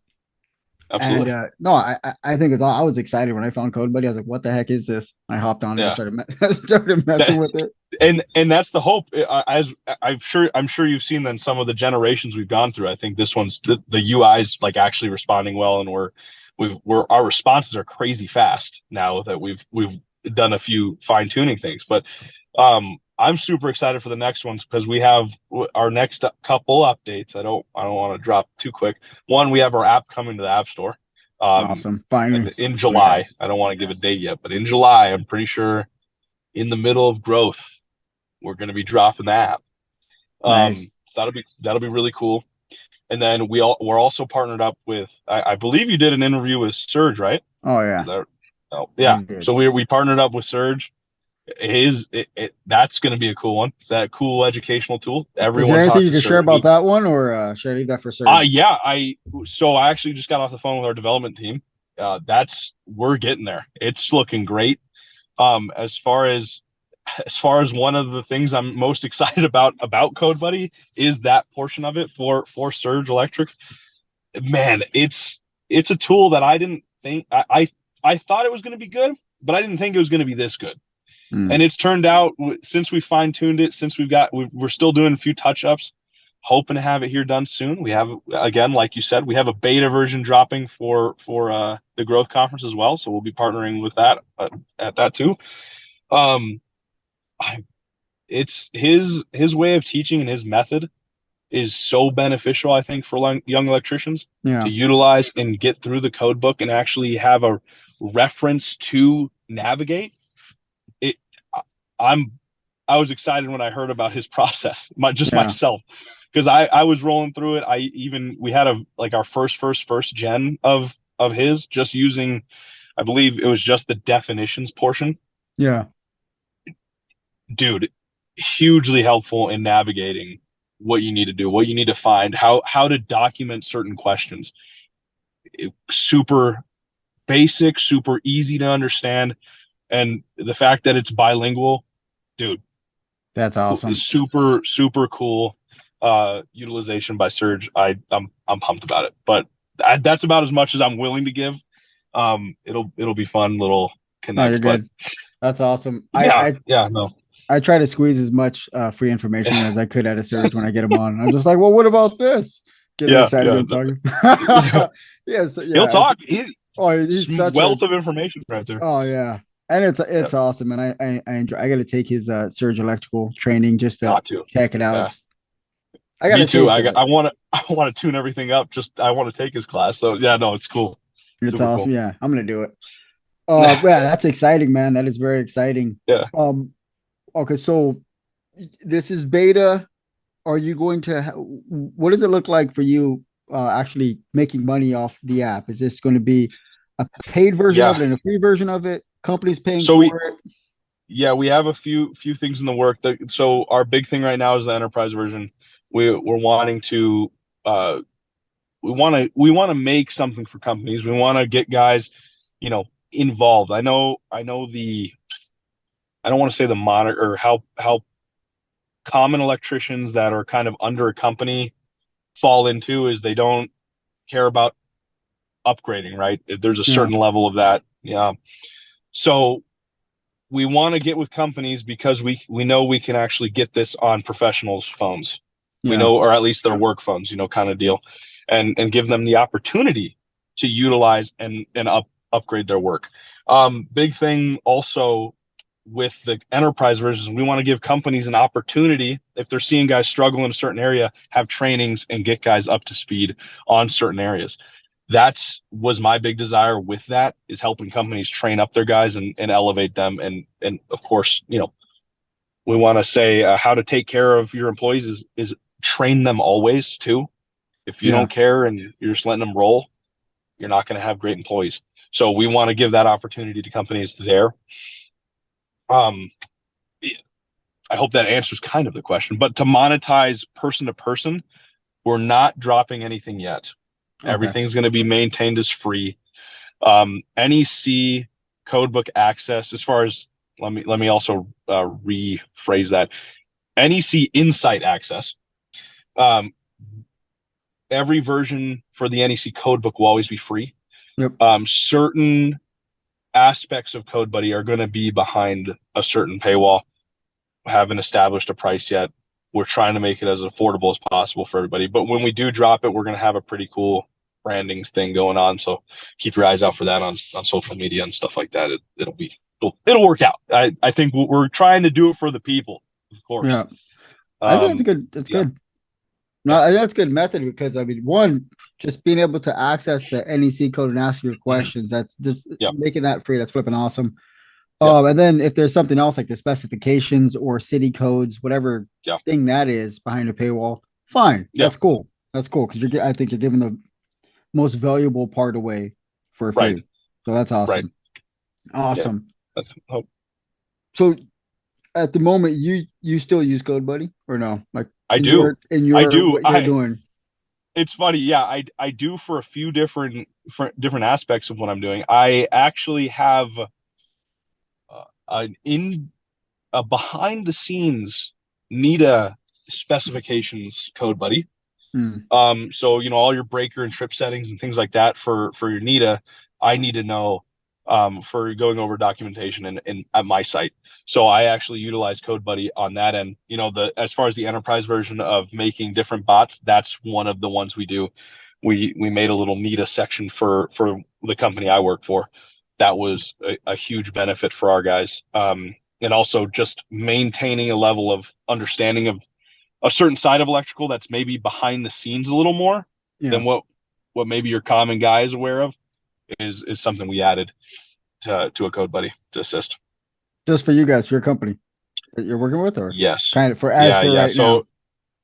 Speaker 1: And
Speaker 2: Absolutely.
Speaker 1: no, I think it's all. I was excited when I found Code Buddy. I was like, "What the heck is this?" I hopped on and just
Speaker 2: Yeah.
Speaker 1: started messing with it.
Speaker 2: And that's the hope. As I'm sure you've seen then some of the generations we've gone through. I think this one's the UI's like actually responding well, and our responses are crazy fast now that we've done a few fine tuning things. But I'm super excited for the next ones because we have our next couple updates. I don't want to drop too quick. One, we have our app coming to the App Store. Um,
Speaker 1: Awesome, finally,
Speaker 2: in July.
Speaker 1: yes,
Speaker 2: I don't want to give a date yet, but in July, I'm pretty sure in the middle of growth, we're going to be dropping the app.
Speaker 1: nice.
Speaker 2: So that'll be really cool. And then we're also partnered up with I believe you did an interview with Surge, right?
Speaker 1: Oh
Speaker 2: Is
Speaker 1: yeah,
Speaker 2: that oh
Speaker 1: I
Speaker 2: yeah.
Speaker 1: did.
Speaker 2: So we partnered up with Surge. That's going to be a cool one. It's that cool educational tool.
Speaker 1: Is there
Speaker 2: Everyone
Speaker 1: anything
Speaker 2: talk
Speaker 1: you
Speaker 2: to
Speaker 1: can share
Speaker 2: Surge.
Speaker 1: about that one, or should I leave that for Surge?
Speaker 2: Yeah, I actually just got off the phone with our development team. That's we're getting there. It's looking great. As far as one of the things I'm most excited about Code Buddy is that portion of it for Surge Electric. Man, it's a tool that I didn't think I thought it was going to be good, but I didn't think it was going to be this good. And
Speaker 1: Hmm.
Speaker 2: it's turned out since we fine tuned it, since we're still doing a few touch ups, hoping to have it here done soon. We have again, like you said, we have a beta version dropping for the growth conference as well, so we'll be partnering with that at that too. Um, I, it's his way of teaching and his method is so beneficial, I think, for young electricians to
Speaker 1: Yeah,
Speaker 2: utilize and get through the code book and actually have a reference to navigate. It, I'm I was excited when I heard about his process, just
Speaker 1: yeah,
Speaker 2: myself, because I was rolling through it. We had our first gen of his just using, I believe it was just the definitions portion.
Speaker 1: yeah.
Speaker 2: Dude, hugely helpful in navigating what you need to do, what you need to find, how to document certain questions. Super basic, super easy to understand, and the fact that it's bilingual, dude,
Speaker 1: That's awesome.
Speaker 2: super cool utilization by Surge. I'm pumped about it, but that's about as much as I'm willing to give. It'll be fun little
Speaker 1: No, you're
Speaker 2: connect, but
Speaker 1: good. That's awesome.
Speaker 2: yeah, yeah, no,
Speaker 1: I try to squeeze as much free information as I could out of Surge when I get them on. I'm just like, well, what about this? Get him
Speaker 2: yeah,
Speaker 1: excited
Speaker 2: yeah.
Speaker 1: when I'm
Speaker 2: No.
Speaker 1: talking. Yes,
Speaker 2: He'll
Speaker 1: yeah.
Speaker 2: talk.
Speaker 1: He's such a
Speaker 2: Wealth of information right there.
Speaker 1: oh yeah, and
Speaker 2: Yeah,
Speaker 1: it's awesome. And I enjoy. I got to take his Surge electrical training just to
Speaker 2: got to.
Speaker 1: check it out.
Speaker 2: Yeah,
Speaker 1: It's I got
Speaker 2: me
Speaker 1: a
Speaker 2: too.
Speaker 1: taste of it.
Speaker 2: I want to I want to tune everything up. Just I want to take his class. So yeah, no, it's cool.
Speaker 1: It's
Speaker 2: Super
Speaker 1: awesome.
Speaker 2: cool.
Speaker 1: Yeah, I'm gonna do it. Yeah, that's exciting, man. That is very exciting.
Speaker 2: Yeah.
Speaker 1: Okay, so this is beta. Are you going to what does it look like for you actually making money off the app? Is this going to be a paid version of
Speaker 2: Yeah.
Speaker 1: it and a free version of it? Companies paying
Speaker 2: So
Speaker 1: for it?
Speaker 2: yeah, we have a few things in the work. So our big thing right now is the enterprise version. We're wanting to uh, we want to make something for companies. We want to get guys, involved. I know I don't want to say the monitor or how common electricians that are kind of under a company fall into is they don't care about upgrading, right? There's a
Speaker 1: Yeah.
Speaker 2: certain level of that. Yeah. So we want to get with companies because we know we can actually get this on professionals' phones. We
Speaker 1: Yeah.
Speaker 2: know, or at least their work phones, kind of deal, and give them the opportunity to utilize and upgrade their work. Big thing also with the enterprise versions, we want to give companies an opportunity if they're seeing guys struggle in a certain area, have trainings and get guys up to speed on certain areas. That's was my big desire with that, is helping companies train up their guys and elevate them, and of course, we want to say how to take care of your employees is train them always too. If you
Speaker 1: Yeah.
Speaker 2: don't care and you're just letting them roll, you're not going to have great employees. So we want to give that opportunity to companies there. um I hope that answers kind of the question, but to monetize person to person, we're not dropping anything yet.
Speaker 1: Okay.
Speaker 2: Everything's going to be maintained as free. NEC codebook access, as far as, let me also rephrase that. NEC Insight access. Um, every version for the NEC codebook will always be free.
Speaker 1: Yep.
Speaker 2: Certain aspects of CodeBuddy are going to be behind a certain paywall. Haven't established a price yet. We're trying to make it as affordable as possible for everybody. But when we do drop it, we're going to have a pretty cool branding thing going on. So keep your eyes out for that on social media and stuff like that. It'll work out. I think we're trying to do it for the people, of course.
Speaker 1: Yeah. I think that's
Speaker 2: Um,
Speaker 1: good. That's
Speaker 2: yeah,
Speaker 1: good. No,
Speaker 2: yeah,
Speaker 1: I think that's a good method because I mean, one, just being able to access the NEC code and ask your
Speaker 2: mhm,
Speaker 1: questions, that's just
Speaker 2: yeah,
Speaker 1: making that free. That's flipping awesome.
Speaker 2: yeah,
Speaker 1: And then if there's something else like the specifications or city codes, whatever
Speaker 2: yeah,
Speaker 1: thing that is behind a paywall, fine.
Speaker 2: yeah.
Speaker 1: That's cool. That's cool because I think you're giving the most valuable part away for
Speaker 2: Right,
Speaker 1: free. So that's
Speaker 2: right.
Speaker 1: awesome.
Speaker 2: Yeah,
Speaker 1: Awesome.
Speaker 2: that's oh,
Speaker 1: So at the moment, you still use Code Buddy or no? Like
Speaker 2: I
Speaker 1: in
Speaker 2: do. I
Speaker 1: your
Speaker 2: do.
Speaker 1: what you're
Speaker 2: I
Speaker 1: doing.
Speaker 2: It's funny. Yeah, I do for a few different aspects of what I'm doing. I actually have an in a behind the scenes NITA specifications code buddy.
Speaker 1: Hmm.
Speaker 2: So all your breaker and trip settings and things like that for your NITA, I need to know for going over documentation and at my site. So I actually utilize CodeBuddy on that end. The as far as the enterprise version of making different bots, that's one of the ones we do. We made a little NITA section for the company I work for. That was a huge benefit for our guys. And also just maintaining a level of understanding of a certain side of electrical that's maybe behind the scenes a little more
Speaker 1: Yeah.
Speaker 2: than what maybe your common guy is aware of is something we added to a code buddy to assist.
Speaker 1: Just for you guys, for your company that you're working with, or
Speaker 2: Yes.
Speaker 1: kind of for as
Speaker 2: Yeah,
Speaker 1: for
Speaker 2: yeah.
Speaker 1: right now.
Speaker 2: So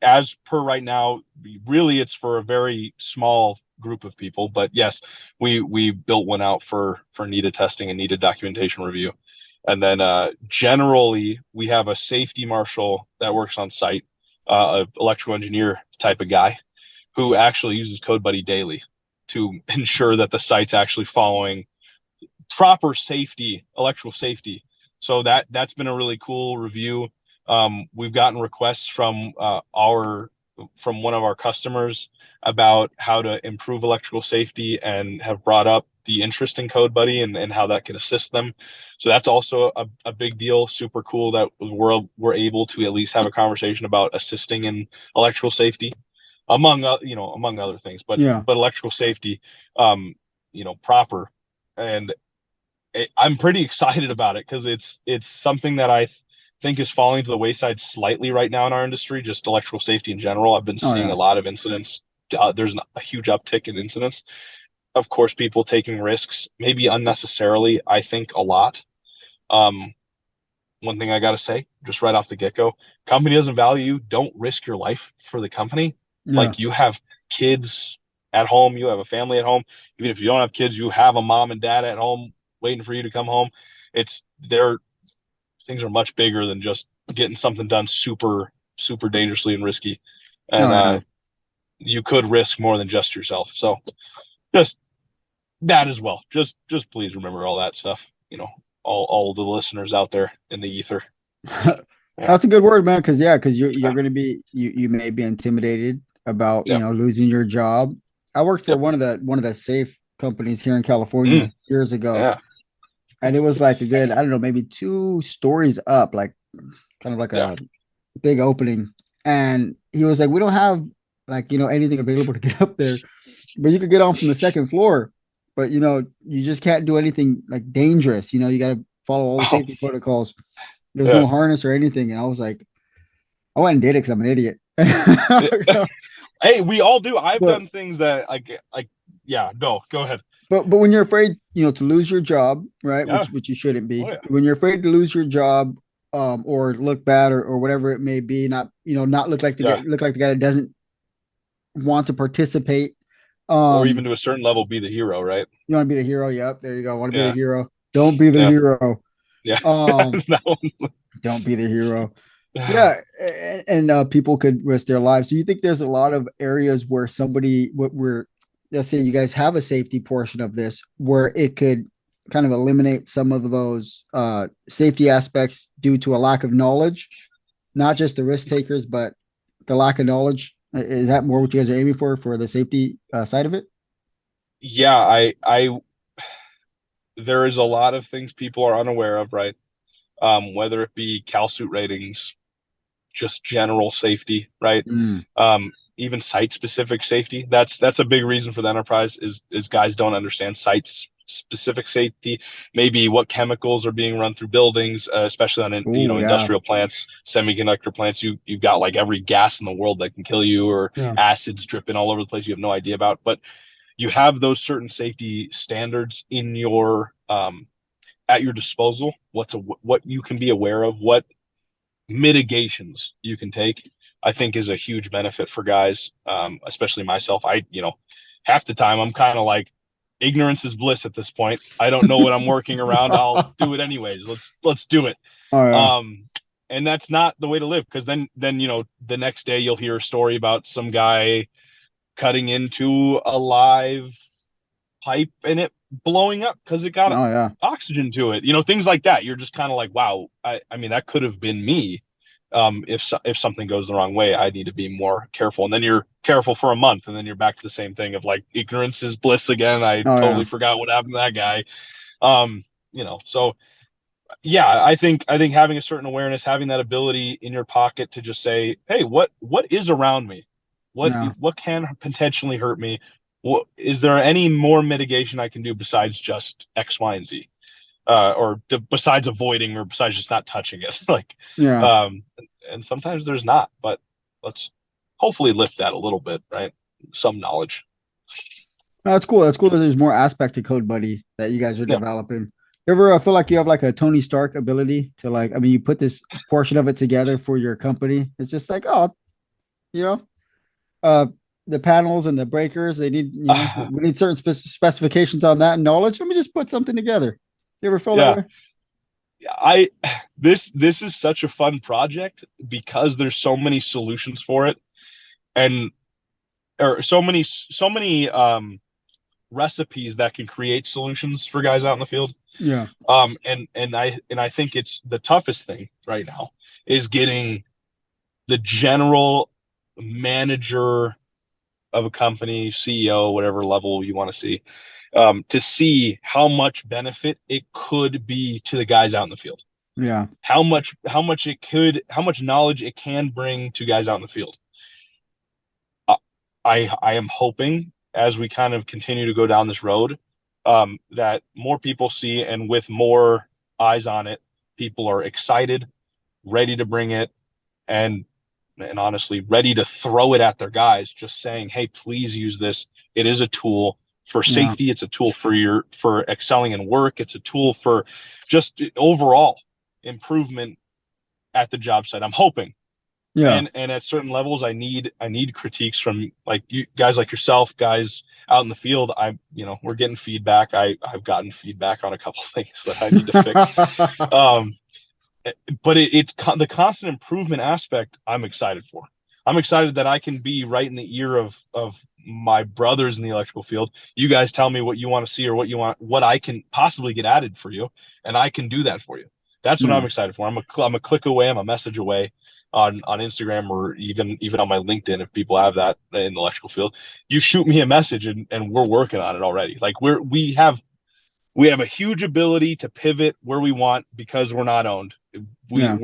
Speaker 2: as per right now, really it's for a very small group of people, but yes, we built one out for needed testing and needed documentation review. And then generally we have a safety marshal that works on site, an electrical engineer type of guy who actually uses CodeBuddy daily to ensure that the site's actually following proper safety, electrical safety. So that's been a really cool review. We've gotten requests from one of our customers about how to improve electrical safety and have brought up the interest in CodeBuddy and how that can assist them. So that's also a big deal. Super cool that we're able to at least have a conversation about assisting in electrical safety among other things, but
Speaker 1: Yeah.
Speaker 2: electrical safety, proper. And I'm pretty excited about it because it's something that I think is falling to the wayside slightly right now in our industry, just electrical safety in general. I've been
Speaker 1: Oh
Speaker 2: seeing a
Speaker 1: yeah.
Speaker 2: lot of incidents. There's a huge uptick in incidents. Of course, people taking risks, maybe unnecessarily. I think a lot. Um, One thing I got to say, just right off the get go, company doesn't value you. Don't risk your life for the company.
Speaker 1: Yeah.
Speaker 2: Like you have kids at home, you have a family at home. Even if you don't have kids, you have a mom and dad at home waiting for you to come home. It's they're things are much bigger than just getting something done super, super dangerously and risky.
Speaker 1: Oh
Speaker 2: And
Speaker 1: yeah.
Speaker 2: you could risk more than just yourself. So just that as well. Just please remember all that stuff. All the listeners out there in the ether. Yeah.
Speaker 1: That's a good word, man. Because yeah, because you're going to be you may be intimidated about
Speaker 2: Yep.
Speaker 1: losing your job. I worked for
Speaker 2: Yep.
Speaker 1: one of the safe companies here in
Speaker 2: Mm,
Speaker 1: California years ago,
Speaker 2: yeah.
Speaker 1: and it was like a good, I don't know, maybe 2 stories up, like kind of like
Speaker 2: Yeah.
Speaker 1: a big opening. And he was like, "We don't have like anything available to get up there, but you could get on from the second floor, but you just can't do anything like dangerous. You got to follow all the
Speaker 2: Oh,
Speaker 1: safety protocols. There's
Speaker 2: yeah.
Speaker 1: no harness or anything." And I was like, I went and did it because I'm an idiot.
Speaker 2: Hey, we all do. I've
Speaker 1: but
Speaker 2: done things that like yeah, no, go ahead.
Speaker 1: but when you're afraid, to lose your job, right?
Speaker 2: Yeah.
Speaker 1: Which you shouldn't
Speaker 2: Oh
Speaker 1: be.
Speaker 2: yeah.
Speaker 1: When you're afraid to lose your job, or look bad, or whatever it may be, not look like
Speaker 2: Yeah.
Speaker 1: the guy that doesn't want to participate.
Speaker 2: Or even
Speaker 1: Um,
Speaker 2: to a certain level be the hero, right?
Speaker 1: you want to be the hero. Yep, there you go. Want to be the
Speaker 2: Yeah.
Speaker 1: hero. Don't be the
Speaker 2: Yeah.
Speaker 1: hero.
Speaker 2: Yeah.
Speaker 1: Um,
Speaker 2: That one.
Speaker 1: don't be the hero. Yeah, and people could risk their lives. So you think there's a lot of areas where somebody, what we're, let's say you guys have a safety portion of this, where it could kind of eliminate some of those safety aspects due to a lack of knowledge, not just the risk takers, but the lack of knowledge. Is that more what you guys are aiming for the safety side of it?
Speaker 2: Yeah, I there is a lot of things people are unaware of, right? Whether it be cal suit ratings, just general safety, right?
Speaker 1: Mm.
Speaker 2: Even site specific safety. That's a big reason for the enterprise is guys don't understand site specific safety. Maybe what chemicals are being run through buildings, especially on
Speaker 1: Oh yeah,
Speaker 2: industrial plants, semiconductor plants. You've got like every gas in the world that can kill you, or
Speaker 1: yeah,
Speaker 2: acids dripping all over the place you have no idea about. But you have those certain safety standards in your at your disposal. What you can be aware of, what mitigations you can take, I think is a huge benefit for guys, especially myself. Half the time I'm kind of like, ignorance is bliss at this point. I don't know what I'm working around. I'll do it anyways. Let's do it.
Speaker 1: oh yeah,
Speaker 2: Um, and that's not the way to live, because then the next day you'll hear a story about some guy cutting into a live pipe and it blowing up because it got
Speaker 1: oh yeah,
Speaker 2: oxygen to it. Things like that. You're just kind of like, wow. I mean, that could have been me. If something goes the wrong way, I need to be more careful. And then you're careful for a month, and then you're back to the same thing of like, ignorance is bliss again. I
Speaker 1: oh
Speaker 2: totally
Speaker 1: yeah,
Speaker 2: forgot what happened to that guy. So yeah, I think having a certain awareness, having that ability in your pocket to just say, hey, what is around me? What
Speaker 1: yeah,
Speaker 2: what can potentially hurt me? What is there any more mitigation I can do besides just X, Y, and Z? Besides avoiding, or besides just not touching it. Like,
Speaker 1: yeah.
Speaker 2: um, and sometimes there's not, but let's hopefully lift that a little bit, right? Some knowledge.
Speaker 1: No, that's cool. That's cool that there's more aspect to Code Buddy that you guys are
Speaker 2: Yeah.
Speaker 1: developing. You ever feel like you have like a Tony Stark ability to like, I mean, you put this portion of it together for your company. It's just like, oh, you know, uh, the panels and the breakers, they need, we need certain specifications on that and knowledge. Let me just put something together. You ever feel that
Speaker 2: Yeah.
Speaker 1: way?
Speaker 2: I this is such a fun project because there's so many solutions for it, and or so many recipes that can create solutions for guys out in the field.
Speaker 1: Yeah.
Speaker 2: And I think it's the toughest thing right now is getting the general manager of a company, CEO, whatever level you want to see how much benefit it could be to the guys out in the field.
Speaker 1: Yeah.
Speaker 2: How much knowledge it can bring to guys out in the field. Uh, I am hoping, as we kind of continue to go down this road, that more people see, and with more eyes on it, people are excited, ready to bring it, and and honestly ready to throw it at their guys, just saying, hey, please use this. It is a tool for
Speaker 1: Yeah.
Speaker 2: safety. It's a tool for excelling in work. It's a tool for just overall improvement at the job site. I'm hoping.
Speaker 1: Yeah.
Speaker 2: And at certain levels, I need critiques from like you guys, like yourself, guys out in the field. We're getting feedback. I've gotten feedback on a couple things that I need to fix. Um, but it's the constant improvement aspect I'm excited for. I'm excited that I can be right in the ear of my brothers in the electrical field. You guys tell me what you want to see or what I can possibly get added for you, and I can do that for you. That's what I'm
Speaker 1: Yeah.
Speaker 2: excited for. I'm a click away, I'm a message away on Instagram, or even on my LinkedIn if people have that in the electrical field. You shoot me a message and we're working on it already. Like we have a huge ability to pivot where we want because we're not owned.
Speaker 1: Yeah.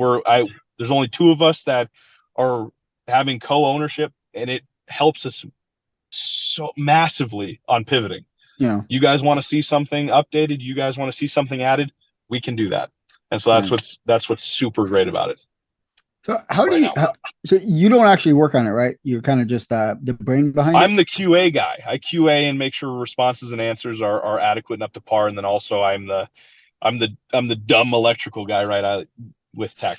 Speaker 2: There's only two of us that are having co-ownership, and it helps us so massively on pivoting.
Speaker 1: Yeah.
Speaker 2: You guys want to see something updated, you guys want to see something added, we can do that. And so
Speaker 1: Nice.
Speaker 2: that's what's super great about it
Speaker 1: So how do
Speaker 2: right
Speaker 1: you?
Speaker 2: now.
Speaker 1: So you don't actually work on it, right? You're kind of just the brain behind it.
Speaker 2: I'm the QA guy. I QA and make sure responses and answers are adequate and up to par. And then also I'm the dumb electrical guy, right? With tech.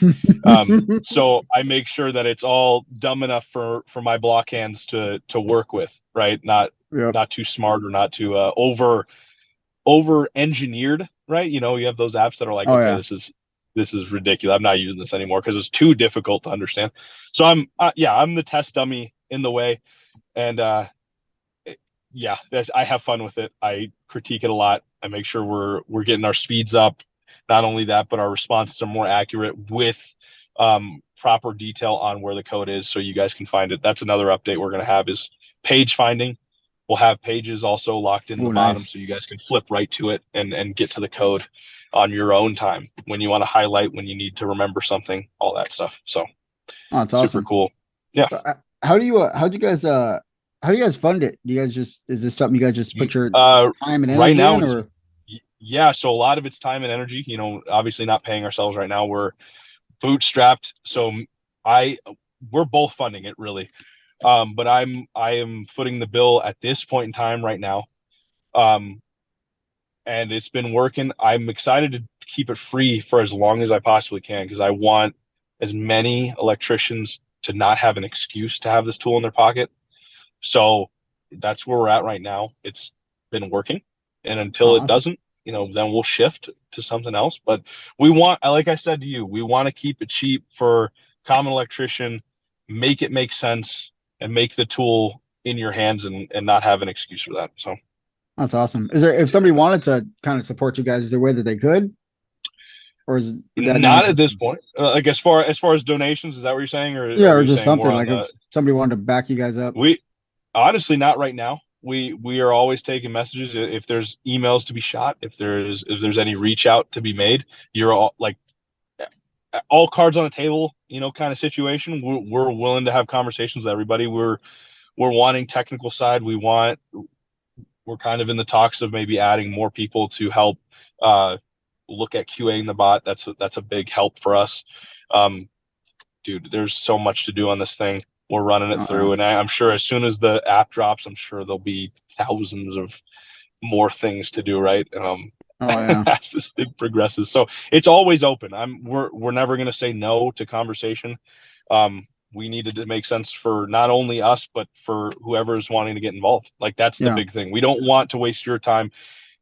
Speaker 2: So I make sure that it's all dumb enough for my block hands to work with, right?
Speaker 1: Yep.
Speaker 2: Not too smart or not too over engineered, right? You know, you have those apps that are like,
Speaker 1: Oh
Speaker 2: okay,
Speaker 1: yeah.
Speaker 2: this is ridiculous. I'm not using this anymore because it's too difficult to understand. So I'm the test dummy in the way, and yeah, I have fun with it. I critique it a lot. I make sure we're getting our speeds up. Not only that, but our responses are more accurate with proper detail on where the code is, so you guys can find it. That's another update we're going to have is page finding. We'll have pages also locked in
Speaker 1: Oh,
Speaker 2: the bottom,
Speaker 1: nice.
Speaker 2: so you guys can flip right to it and get to the code on your own time when you want to highlight, when you need to remember something, all that stuff. So
Speaker 1: Oh, it's
Speaker 2: super
Speaker 1: awesome.
Speaker 2: cool. Yeah.
Speaker 1: How do you guys fund it? Do you guys just is this something you guys just put your time and
Speaker 2: Right
Speaker 1: energy
Speaker 2: now
Speaker 1: in,
Speaker 2: it's
Speaker 1: or
Speaker 2: yeah, so a lot of it's time and energy. You know, obviously not paying ourselves right now. We're bootstrapped, so I we're both funding it really. But I am footing the bill at this point in time right now. Um, and it's been working. I'm excited to keep it free for as long as I possibly can because I want as many electricians to not have an excuse to have this tool in their pocket. So that's where we're at right now. It's been working, and
Speaker 1: oh,
Speaker 2: until it
Speaker 1: awesome.
Speaker 2: doesn't, you know, then we'll shift to something else. But we want, like I said to you, we want to keep it cheap for common electrician, make it make sense, and make the tool in your hands and not have an excuse for that. So
Speaker 1: That's awesome. Is there if somebody wanted to kind of support you guys, is there a way that they could, or would that not
Speaker 2: not at
Speaker 1: just
Speaker 2: this point. Like as far as donations, is that what you're saying, or
Speaker 1: yeah,
Speaker 2: are
Speaker 1: or
Speaker 2: you
Speaker 1: just
Speaker 2: saying more
Speaker 1: something
Speaker 2: on
Speaker 1: like if
Speaker 2: the
Speaker 1: somebody wanted to back you guys up?
Speaker 2: we honestly, not right now. We are always taking messages. If there's emails to be shot, if there's any reach out to be made, you're all like all cards on the table, you know, kind of situation. We're willing to have conversations with everybody. We're wanting technical side. We're kind of in the talks of maybe adding more people to help look at QAing the bot. That's a big help for us. Um, Dude, there's so much to do on this thing. We're running it
Speaker 1: Oh yeah.
Speaker 2: through, and I'm sure as soon as the app drops, I'm sure there'll be thousands of more things to do, right?
Speaker 1: Oh yeah.
Speaker 2: As this thing progresses, so it's always open. We're never going to say no to conversation. We needed to make sense for not only us, but for whoever is wanting to get involved. Like that's the
Speaker 1: Yeah.
Speaker 2: big thing. We don't want to waste your time,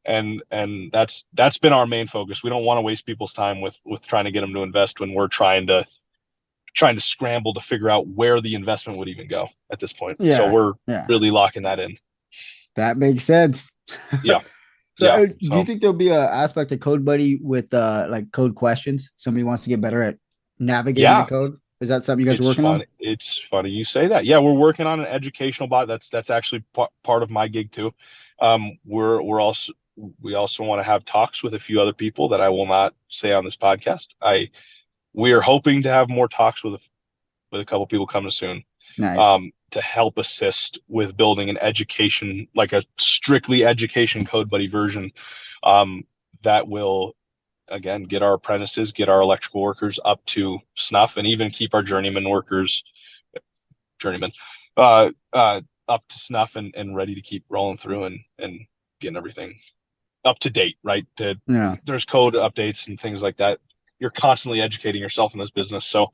Speaker 2: and that's been our main focus. We don't want to waste people's time with trying to get them to invest when we're trying to scramble to figure out where the investment would even go at this point. So
Speaker 1: Yeah.
Speaker 2: we're
Speaker 1: Yeah.
Speaker 2: really locking that in.
Speaker 1: That makes sense.
Speaker 2: Yeah.
Speaker 1: So,
Speaker 2: Yeah.
Speaker 1: do you
Speaker 2: So
Speaker 1: think there'll be a aspect of Code Buddy with like code questions? Somebody wants to get better at navigating the
Speaker 2: yeah,
Speaker 1: code. Is that something you guys are working on?
Speaker 2: It's funny you say that. Yeah, we're working on an educational bot. That's actually part of my gig too. We're also we also want to have talks with a few other people that I will not say on this podcast. We are hoping to have more talks with a couple people coming soon,
Speaker 1: Nice.
Speaker 2: to help assist with building an education, like a strictly education code buddy version, um, that will again get our apprentices, get our electrical workers up to snuff, and even keep our journeyman, up to snuff and ready to keep rolling through and getting everything up to date, right?
Speaker 1: Yeah.
Speaker 2: There's code updates and things like that. You're constantly educating yourself in this business, so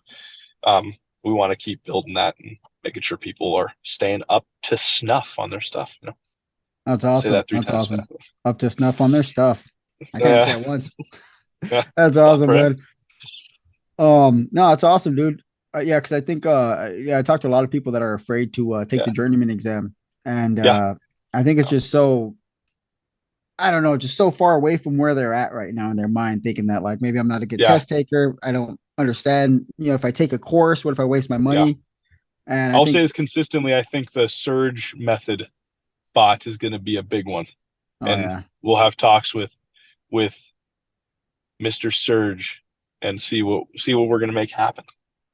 Speaker 2: we want to keep building that and making sure people are staying up to snuff on their stuff. You know,
Speaker 1: That's
Speaker 2: say
Speaker 1: awesome.
Speaker 2: that three
Speaker 1: That's
Speaker 2: times
Speaker 1: awesome.
Speaker 2: fast.
Speaker 1: Up to snuff on their stuff. I can't even say
Speaker 2: Yeah,
Speaker 1: it once.
Speaker 2: yeah,
Speaker 1: That's
Speaker 2: tough,
Speaker 1: awesome,
Speaker 2: right?
Speaker 1: man. No, it's awesome, dude. Yeah, because I think I talked to a lot of people that are afraid to take
Speaker 2: Yeah.
Speaker 1: the journeyman exam, and
Speaker 2: Yeah.
Speaker 1: I think it's just so I don't know, just so far away from where they're at right now in their mind, thinking that like maybe I'm not a good
Speaker 2: Yeah.
Speaker 1: test taker. I don't understand. If I take a course, what if I waste my
Speaker 2: Yeah.
Speaker 1: money? And I
Speaker 2: I'll
Speaker 1: think,
Speaker 2: say this consistently. I think the surge method bot is going to be a big one,
Speaker 1: oh
Speaker 2: and
Speaker 1: yeah,
Speaker 2: we'll have talks with Mr. Surge and see what we're going to make happen.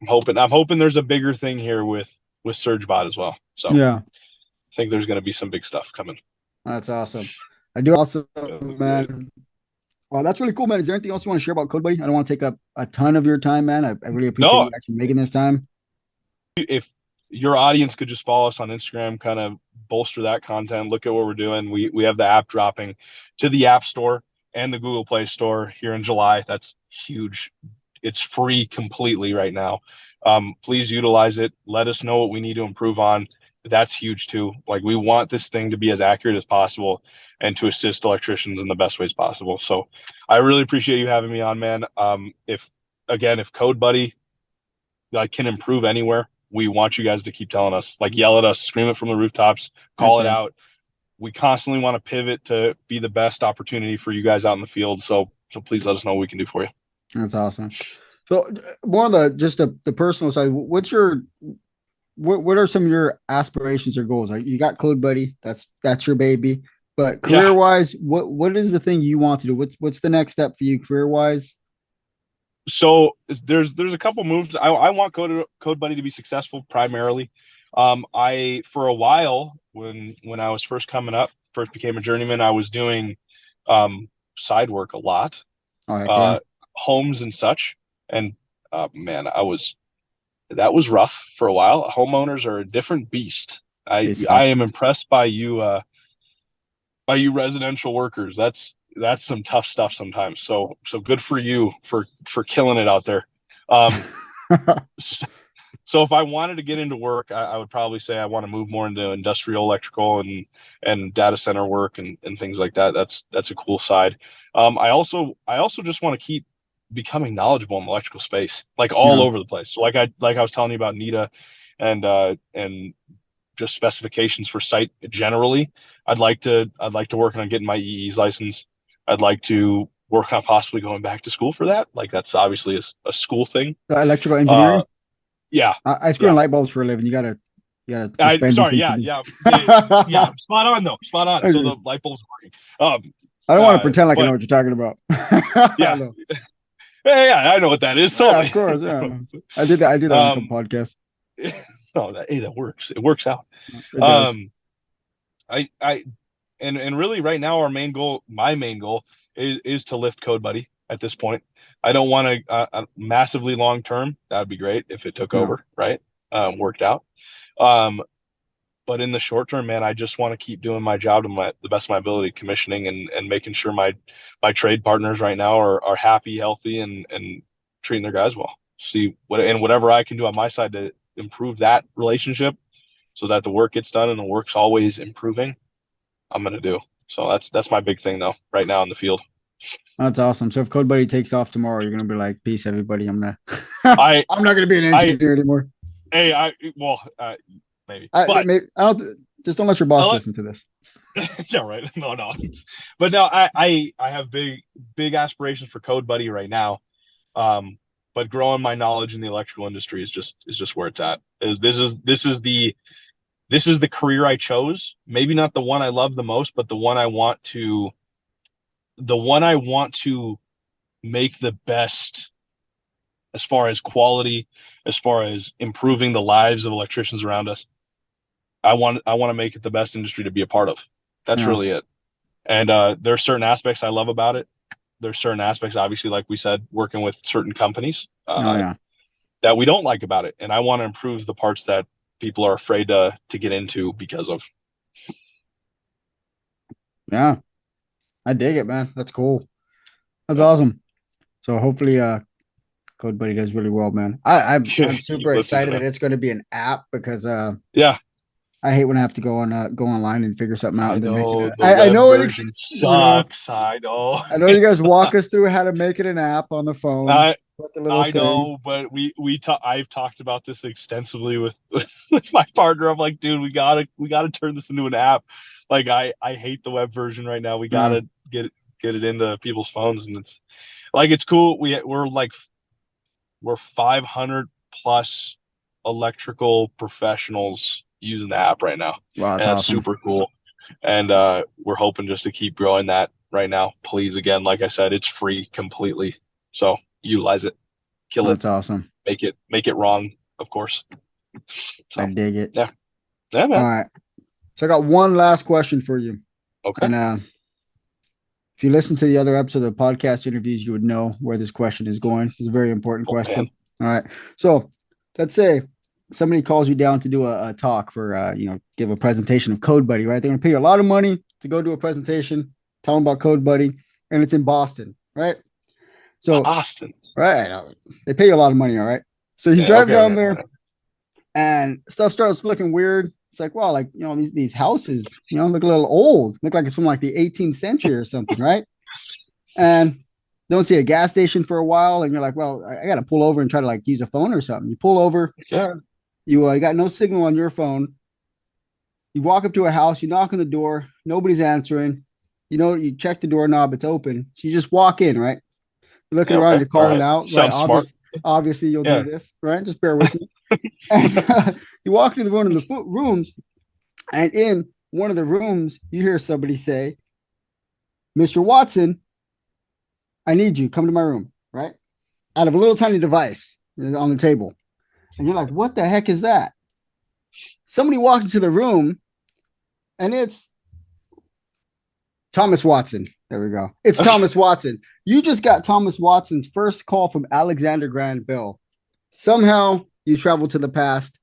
Speaker 2: I'm hoping there's a bigger thing here with SurgeBot as well. So I
Speaker 1: yeah,
Speaker 2: think there's going to be some big stuff coming.
Speaker 1: that's awesome. I do also,
Speaker 2: That'd be great.
Speaker 1: man. Well, that's really cool, man. Is there anything else you want to share about Code Buddy? I don't want to take up a ton of your time, man. I really appreciate
Speaker 2: No,
Speaker 1: you actually making this time.
Speaker 2: if your audience could just follow us on Instagram, kind of bolster that content, look at what we're doing. We have the app dropping to the App Store and the Google Play Store here in July. That's huge. It's free completely right now. Please utilize it. Let us know what we need to improve on. That's huge too. Like we want this thing to be as accurate as possible and to assist electricians in the best ways possible. So I really appreciate you having me on, man. If Code Buddy like can improve anywhere, we want you guys to keep telling us, like yell at us, scream it from the rooftops,
Speaker 1: Heck
Speaker 2: call it
Speaker 1: yeah,
Speaker 2: out. We constantly want to pivot to be the best opportunity for you guys out in the field. So please let us know what we can do for you.
Speaker 1: that's awesome. So, more of the personal side. What are some of your aspirations or goals? Like you got Code Buddy, that's your baby. But
Speaker 2: Yeah.
Speaker 1: career wise, what is the thing you want to do? What's the next step for you career wise?
Speaker 2: So there's a couple moves. I want Code Buddy to be successful primarily. I for a while when I was first coming up, first became a journeyman, I was doing side work a lot,
Speaker 1: Oh heck yeah,
Speaker 2: uh, homes and such. And man, that was rough for a while. Homeowners are a different beast. I
Speaker 1: they
Speaker 2: I
Speaker 1: suck.
Speaker 2: am impressed by you residential workers. That's some tough stuff sometimes. So good for you for killing it out there. Um, so if I wanted to get into work, I would probably say I want to move more into industrial electrical and data center work and things like that. That's a cool side. I also just want to keep becoming knowledgeable in electrical space, like all
Speaker 1: Yeah,
Speaker 2: over the place. So like I was telling you about NITA and just specifications for site generally. I'd like to work on getting my EE's license. I'd like to work on possibly going back to school for that. Like that's obviously a school thing.
Speaker 1: electrical
Speaker 2: Uh,
Speaker 1: engineering.
Speaker 2: yeah,
Speaker 1: I screw in
Speaker 2: yeah.
Speaker 1: light bulbs for a living. You gotta
Speaker 2: I
Speaker 1: explain these
Speaker 2: sorry,
Speaker 1: things to
Speaker 2: yeah,
Speaker 1: me.
Speaker 2: yeah, yeah.
Speaker 1: I
Speaker 2: Spot on though, spot on. So the light bulb's working.
Speaker 1: don't want to pretend like I know
Speaker 2: But
Speaker 1: what you're talking about. I
Speaker 2: yeah,
Speaker 1: know.
Speaker 2: yeah, I know what that is
Speaker 1: Yeah,
Speaker 2: totally.
Speaker 1: of course. Yeah, I did that. I do that on a couple
Speaker 2: um,
Speaker 1: podcasts.
Speaker 2: no, hey, that works. It works out.
Speaker 1: It does.
Speaker 2: Um, I and really right now my main goal is to lift Code Buddy at this point. I don't want to massively long term. That would be great if it took
Speaker 1: Yeah.
Speaker 2: over, right? Worked out. Um, but in the short term, man, I just want to keep doing my job to the best of my ability, commissioning and making sure my trade partners right now are happy, healthy, and treating their guys well. See whatever I can do on my side to improve that relationship so that the work gets done and the work's always improving. I'm gonna do. So that's my big thing though, right now in the field.
Speaker 1: That's awesome. So if Code Buddy takes off tomorrow, you're gonna be like, "Peace, everybody.
Speaker 2: I
Speaker 1: I'm not gonna be an
Speaker 2: I
Speaker 1: engineer anymore."
Speaker 2: hey I well maybe,
Speaker 1: I
Speaker 2: but
Speaker 1: maybe I don't. Just don't let your
Speaker 2: I
Speaker 1: boss
Speaker 2: like
Speaker 1: listen to this.
Speaker 2: yeah right no, but no I have big aspirations for Code Buddy right now. Um, but growing my knowledge in the electrical industry is just where it's at. This is the career I chose. Maybe not the one I love the most, but the one I want to make the best as far as quality, as far as improving the lives of electricians around us. I want to make it the best industry to be a part of. That's
Speaker 1: Yeah.
Speaker 2: really it. And there are certain aspects I love about it. There's certain aspects, obviously, like we said, working with certain companies
Speaker 1: Oh yeah.
Speaker 2: that we don't like about it. And I want to improve the parts that people are afraid to get into because of.
Speaker 1: Yeah. I dig it, man. That's cool. That's
Speaker 2: Yeah.
Speaker 1: awesome. So hopefully, Code Buddy does really well, man. I'm
Speaker 2: Keep
Speaker 1: super
Speaker 2: listening to
Speaker 1: excited that
Speaker 2: them.
Speaker 1: it's going to be an app because
Speaker 2: Yeah,
Speaker 1: I hate when I have to go online and figure something out
Speaker 2: I
Speaker 1: and then make it.
Speaker 2: know the
Speaker 1: I
Speaker 2: web
Speaker 1: know
Speaker 2: version sucks. I know.
Speaker 1: I know you guys walk us through how to make it an app on the phone. What the little
Speaker 2: I
Speaker 1: thing.
Speaker 2: know, but I've talked about this extensively with, with my partner. I'm like, dude, we gotta turn this into an app. Like I hate the web version right now. We
Speaker 1: Yeah.
Speaker 2: gotta get it into people's phones, and it's like it's cool. We're 500 plus electrical professionals using the app right now,
Speaker 1: Wow, that's
Speaker 2: and that's
Speaker 1: awesome.
Speaker 2: super cool. And we're hoping just to keep growing that right now. Please, again, like I said, it's free completely, so utilize it, kill it,
Speaker 1: That's awesome.
Speaker 2: make it wrong, of course.
Speaker 1: I
Speaker 2: So
Speaker 1: dig it.
Speaker 2: yeah, yeah,
Speaker 1: All
Speaker 2: man.
Speaker 1: right. So I got one last question for you.
Speaker 2: Okay.
Speaker 1: And if you listen to the other episode of the podcast interviews, you would know where this question is going. It's a very important
Speaker 2: Oh man.
Speaker 1: question. All right. So let's say somebody calls you down to do a talk for, give a presentation of Code Buddy, right? They're going to pay you a lot of money to go do a presentation, tell them about Code Buddy, and it's in Boston, right? So,
Speaker 2: Austin.
Speaker 1: right. They pay you a lot of money. All right. So you
Speaker 2: Yeah.
Speaker 1: drive
Speaker 2: Okay.
Speaker 1: down
Speaker 2: Okay.
Speaker 1: there and stuff starts looking weird. It's like, well, like, these houses, look a little old, look like it's from like the 18th century or something, right? And don't see a gas station for a while, and you're like, well, I got to pull over and try to like use a phone or something. You pull over,
Speaker 2: Yeah.
Speaker 1: you got no signal on your phone. You walk up to a house, you knock on the door, nobody's answering. You check the doorknob, it's open. So you just walk in, right? You're looking
Speaker 2: Yeah.
Speaker 1: around,
Speaker 2: Okay.
Speaker 1: you're
Speaker 2: All
Speaker 1: calling
Speaker 2: right.
Speaker 1: out, right?
Speaker 2: Sounds smart.
Speaker 1: Obviously, you'll do
Speaker 2: Yeah.
Speaker 1: this, right? Just bear with me. And you walk into one of the rooms, and in one of the rooms, you hear somebody say, "Mr. Watson, I need you. Come to my room," right? Out of a little tiny device on the table. And you're like, what the heck is that? Somebody walks into the room, and it's Thomas Watson. There we go. It's Thomas Watson. You just got Thomas Watson's first call from Alexander Graham Bell. Somehow you travel to the past.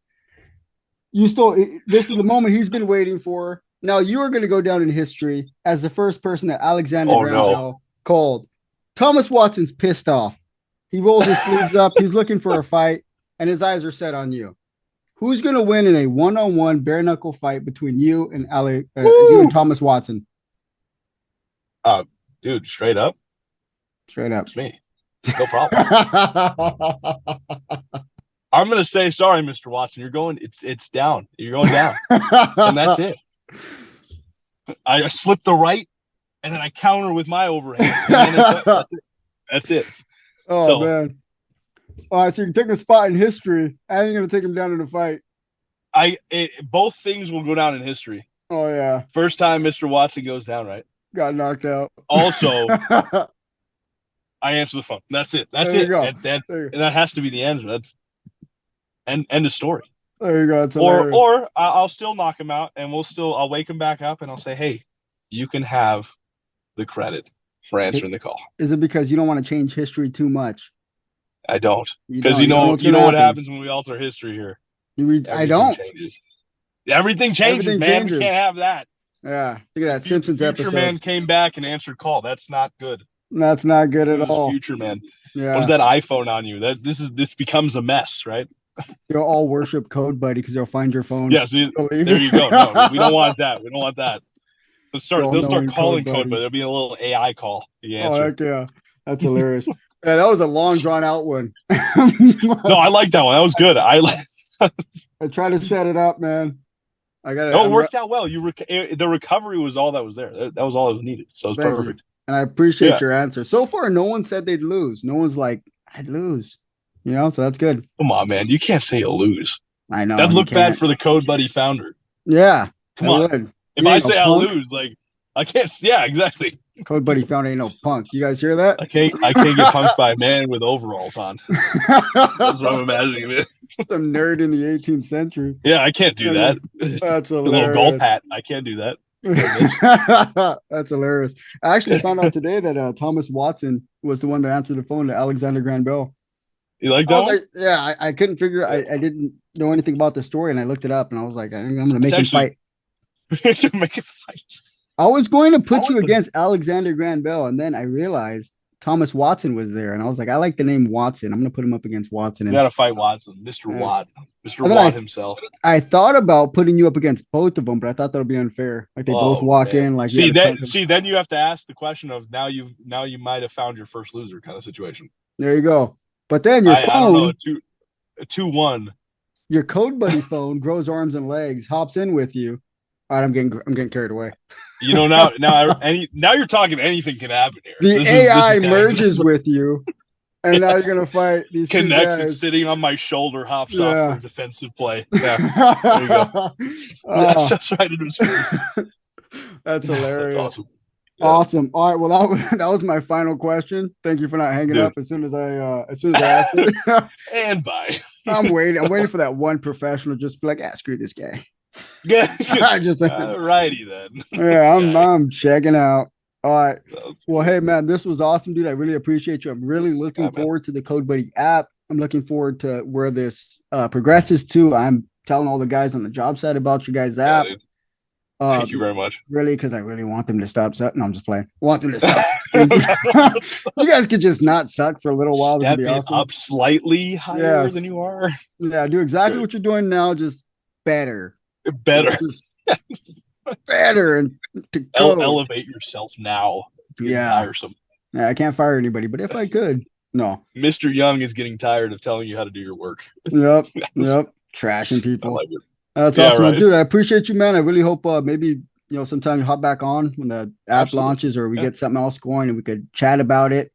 Speaker 1: This is the moment he's been waiting for. Now you are going to go down in history as the first person that Alexander
Speaker 2: Oh
Speaker 1: Graham
Speaker 2: no.
Speaker 1: Bell called. Thomas Watson's pissed off. He rolls his sleeves up. He's looking for a fight, and his eyes are set on you. Who's going to win in a one-on-one bare knuckle fight between you and you and Thomas Watson?
Speaker 2: Uh, dude, straight up,
Speaker 1: Straight up.
Speaker 2: it's me. No problem. I'm gonna say sorry, Mr. Watson. It's down. You're going down, and that's it. I slip the right, and then I counter with my overhand, and then that's it. That's it.
Speaker 1: Oh
Speaker 2: So
Speaker 1: man! All right, so you can take a spot in history, and you're gonna take him down in a fight.
Speaker 2: both things will go down in history.
Speaker 1: Oh yeah,
Speaker 2: First time Mr. Watson goes down, right?
Speaker 1: got knocked out.
Speaker 2: Also, I answer the phone. That's it. That's
Speaker 1: There you
Speaker 2: it.
Speaker 1: go.
Speaker 2: And that has to be the answer. That's end of story.
Speaker 1: There you go. It's
Speaker 2: Or
Speaker 1: hilarious.
Speaker 2: or I'll still knock him out, and I'll wake him back up, and I'll say, hey, you can have the credit for answering the call.
Speaker 1: Is it because you don't want to change history too much?
Speaker 2: I don't,
Speaker 1: You
Speaker 2: because
Speaker 1: don't. You don't know what's gonna
Speaker 2: what
Speaker 1: happen.
Speaker 2: happens when we alter history here.
Speaker 1: I
Speaker 2: Everything
Speaker 1: don't.
Speaker 2: changes. Everything changes,
Speaker 1: Everything
Speaker 2: man.
Speaker 1: changes.
Speaker 2: We can't have that.
Speaker 1: Yeah, think of that Simpsons
Speaker 2: Future
Speaker 1: episode.
Speaker 2: man came back and answered call. That's not good.
Speaker 1: That's not good at all.
Speaker 2: Future man.
Speaker 1: Yeah.
Speaker 2: What is that iPhone on you? This becomes a mess, right?
Speaker 1: They'll all worship Code Buddy because they'll find your phone.
Speaker 2: Yeah, so there you go. No, we don't want that. We don't want that. They'll start calling Code, but there'll be a little AI call. The answer.
Speaker 1: Oh, heck yeah. That's hilarious. Yeah, that was a long, drawn out one.
Speaker 2: No, I like that one. That was good.
Speaker 1: I tried to set it up, man.
Speaker 2: No, it worked out well. The recovery was all that was there. That was all that was needed. So it was perfect.
Speaker 1: You. And I appreciate your answer. So far, no one said they'd lose. No one's like, I'd lose. So that's good.
Speaker 2: Come on, man. You can't say you'll lose.
Speaker 1: I know.
Speaker 2: That'd look bad for the Code Buddy founder.
Speaker 1: Yeah.
Speaker 2: Come on.
Speaker 1: Would.
Speaker 2: If I say I'll lose, like I can't. Yeah, exactly.
Speaker 1: Code Buddy founder ain't no punk. You guys hear that?
Speaker 2: I can't get punked by a man with overalls on. That's what I'm imagining, man.
Speaker 1: Some nerd in the 18th century.
Speaker 2: Yeah, I can't do that.
Speaker 1: That's hilarious.
Speaker 2: A little golf hat. I can't do that.
Speaker 1: That's hilarious. I actually found out today that Thomas Watson was the one that answered the phone to Alexander Graham Bell.
Speaker 2: You like that one?
Speaker 1: Yeah, I couldn't figure. I didn't know anything about the story, and I looked it up, and I was like, I'm going to make him fight.
Speaker 2: Make him fight.
Speaker 1: I was going to put you against Alexander Graham Bell, and then I realized Thomas Watson was there, and I was like, I like the name Watson. I'm going to put him up against Watson.
Speaker 2: You got to fight Watson, Mr. Watt, Mr.
Speaker 1: And
Speaker 2: Watt himself.
Speaker 1: I thought about putting you up against both of them, but I thought that would be unfair. Like they both walk in. Like
Speaker 2: then you have to ask the question of now you might have found your first loser kind of situation.
Speaker 1: There you go. But then your
Speaker 2: I don't know,
Speaker 1: phone,
Speaker 2: a 2-1.
Speaker 1: your Code Buddy phone grows arms and legs, hops in with you. All right, I'm getting carried away.
Speaker 2: You know, now you're talking. Anything can happen here.
Speaker 1: The AI merges with you, and now you're gonna fight these two
Speaker 2: connects. It's
Speaker 1: guys.
Speaker 2: sitting on my shoulder, hops off for a defensive play. Yeah, there you go. That's right into his face.
Speaker 1: That's hilarious.
Speaker 2: That's awesome.
Speaker 1: Yeah. Awesome. All right. Well, that was my final question. Thank you for not hanging up as soon as I asked it.
Speaker 2: And bye.
Speaker 1: I'm waiting for that one professional just be like, screw this guy.
Speaker 2: Yeah.
Speaker 1: Just
Speaker 2: righty then.
Speaker 1: Yeah, I'm checking out. All right. Well, hey man, this was awesome, dude. I really appreciate you. I'm really looking forward to the Code Buddy app. I'm looking forward to where this progresses to. I'm telling all the guys on the job site about your guys' app.
Speaker 2: Thank you very much.
Speaker 1: Really, because I really want them to stop sucking. No, I'm just playing. I want them to stop. You guys could just not suck for a little while.
Speaker 2: Step it awesome. Up slightly higher than you are.
Speaker 1: Yeah, do exactly what you're doing now, just better.
Speaker 2: Just
Speaker 1: better and to
Speaker 2: elevate yourself now.
Speaker 1: Yeah.
Speaker 2: Tiresome.
Speaker 1: Yeah, I can't fire anybody, but if I could, no.
Speaker 2: Mr. Young is getting tired of telling you how to do your work.
Speaker 1: Yep. Trashing people. That's awesome. Right. Dude, I appreciate you, man. I really hope maybe sometime you hop back on when the app launches or we get something else going and we could chat about it.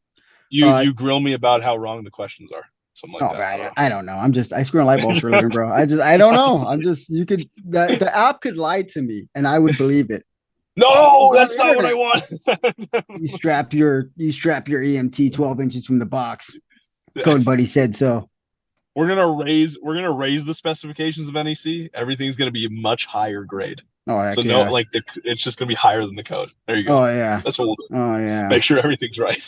Speaker 2: You grill me about how wrong the questions are. Something like that.
Speaker 1: I don't know. I screw on light bulbs for a living, bro. I don't know. The app could lie to me and I would believe it.
Speaker 2: No, that's not what I want.
Speaker 1: You strap your EMT 12 inches from the box. Code Buddy said so.
Speaker 2: We're gonna raise the specifications of NEC. Everything's gonna be much higher grade.
Speaker 1: Oh, heck
Speaker 2: so
Speaker 1: yeah.
Speaker 2: It's just gonna be higher than the code. There you go.
Speaker 1: Oh yeah.
Speaker 2: That's what we'll do.
Speaker 1: Oh yeah.
Speaker 2: Make sure everything's right.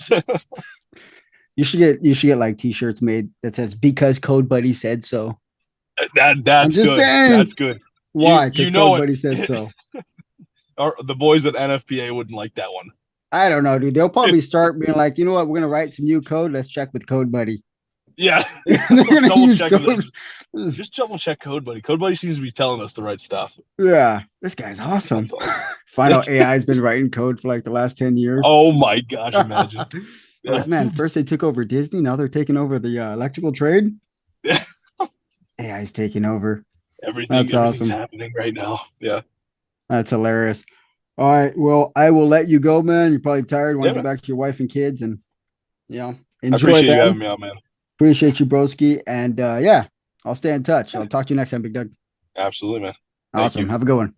Speaker 1: You should get like t-shirts made that says "Because Code Buddy said so."
Speaker 2: That's
Speaker 1: just
Speaker 2: good.
Speaker 1: Saying.
Speaker 2: That's good.
Speaker 1: Why? Because Code Buddy said so.
Speaker 2: Or the boys at NFPA wouldn't like that one.
Speaker 1: I don't know, dude. They'll probably start being like, you know what? We're gonna write some new code. Let's check with Code Buddy.
Speaker 2: Yeah. Just double check Code Buddy. Code Buddy seems to be telling us the right stuff.
Speaker 1: Yeah. This guy's awesome. Find out AI's been writing code for like the last 10 years.
Speaker 2: Oh my gosh, imagine.
Speaker 1: Like, man, first they took over Disney, now they're taking over the electrical trade.
Speaker 2: Yeah.
Speaker 1: AI's taking over.
Speaker 2: Everything's awesome. Happening right now. Yeah.
Speaker 1: That's hilarious. All right. Well, I will let you go, man. You're probably tired. Want to get back to your wife and kids and enjoy.
Speaker 2: I appreciate you having me out, man.
Speaker 1: Appreciate you, broski. And I'll stay in touch. I'll talk to you next time, Big Doug.
Speaker 2: Absolutely, man.
Speaker 1: Awesome. Have a good one.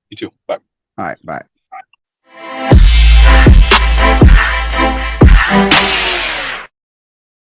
Speaker 2: You too. Bye.
Speaker 1: All right. Bye.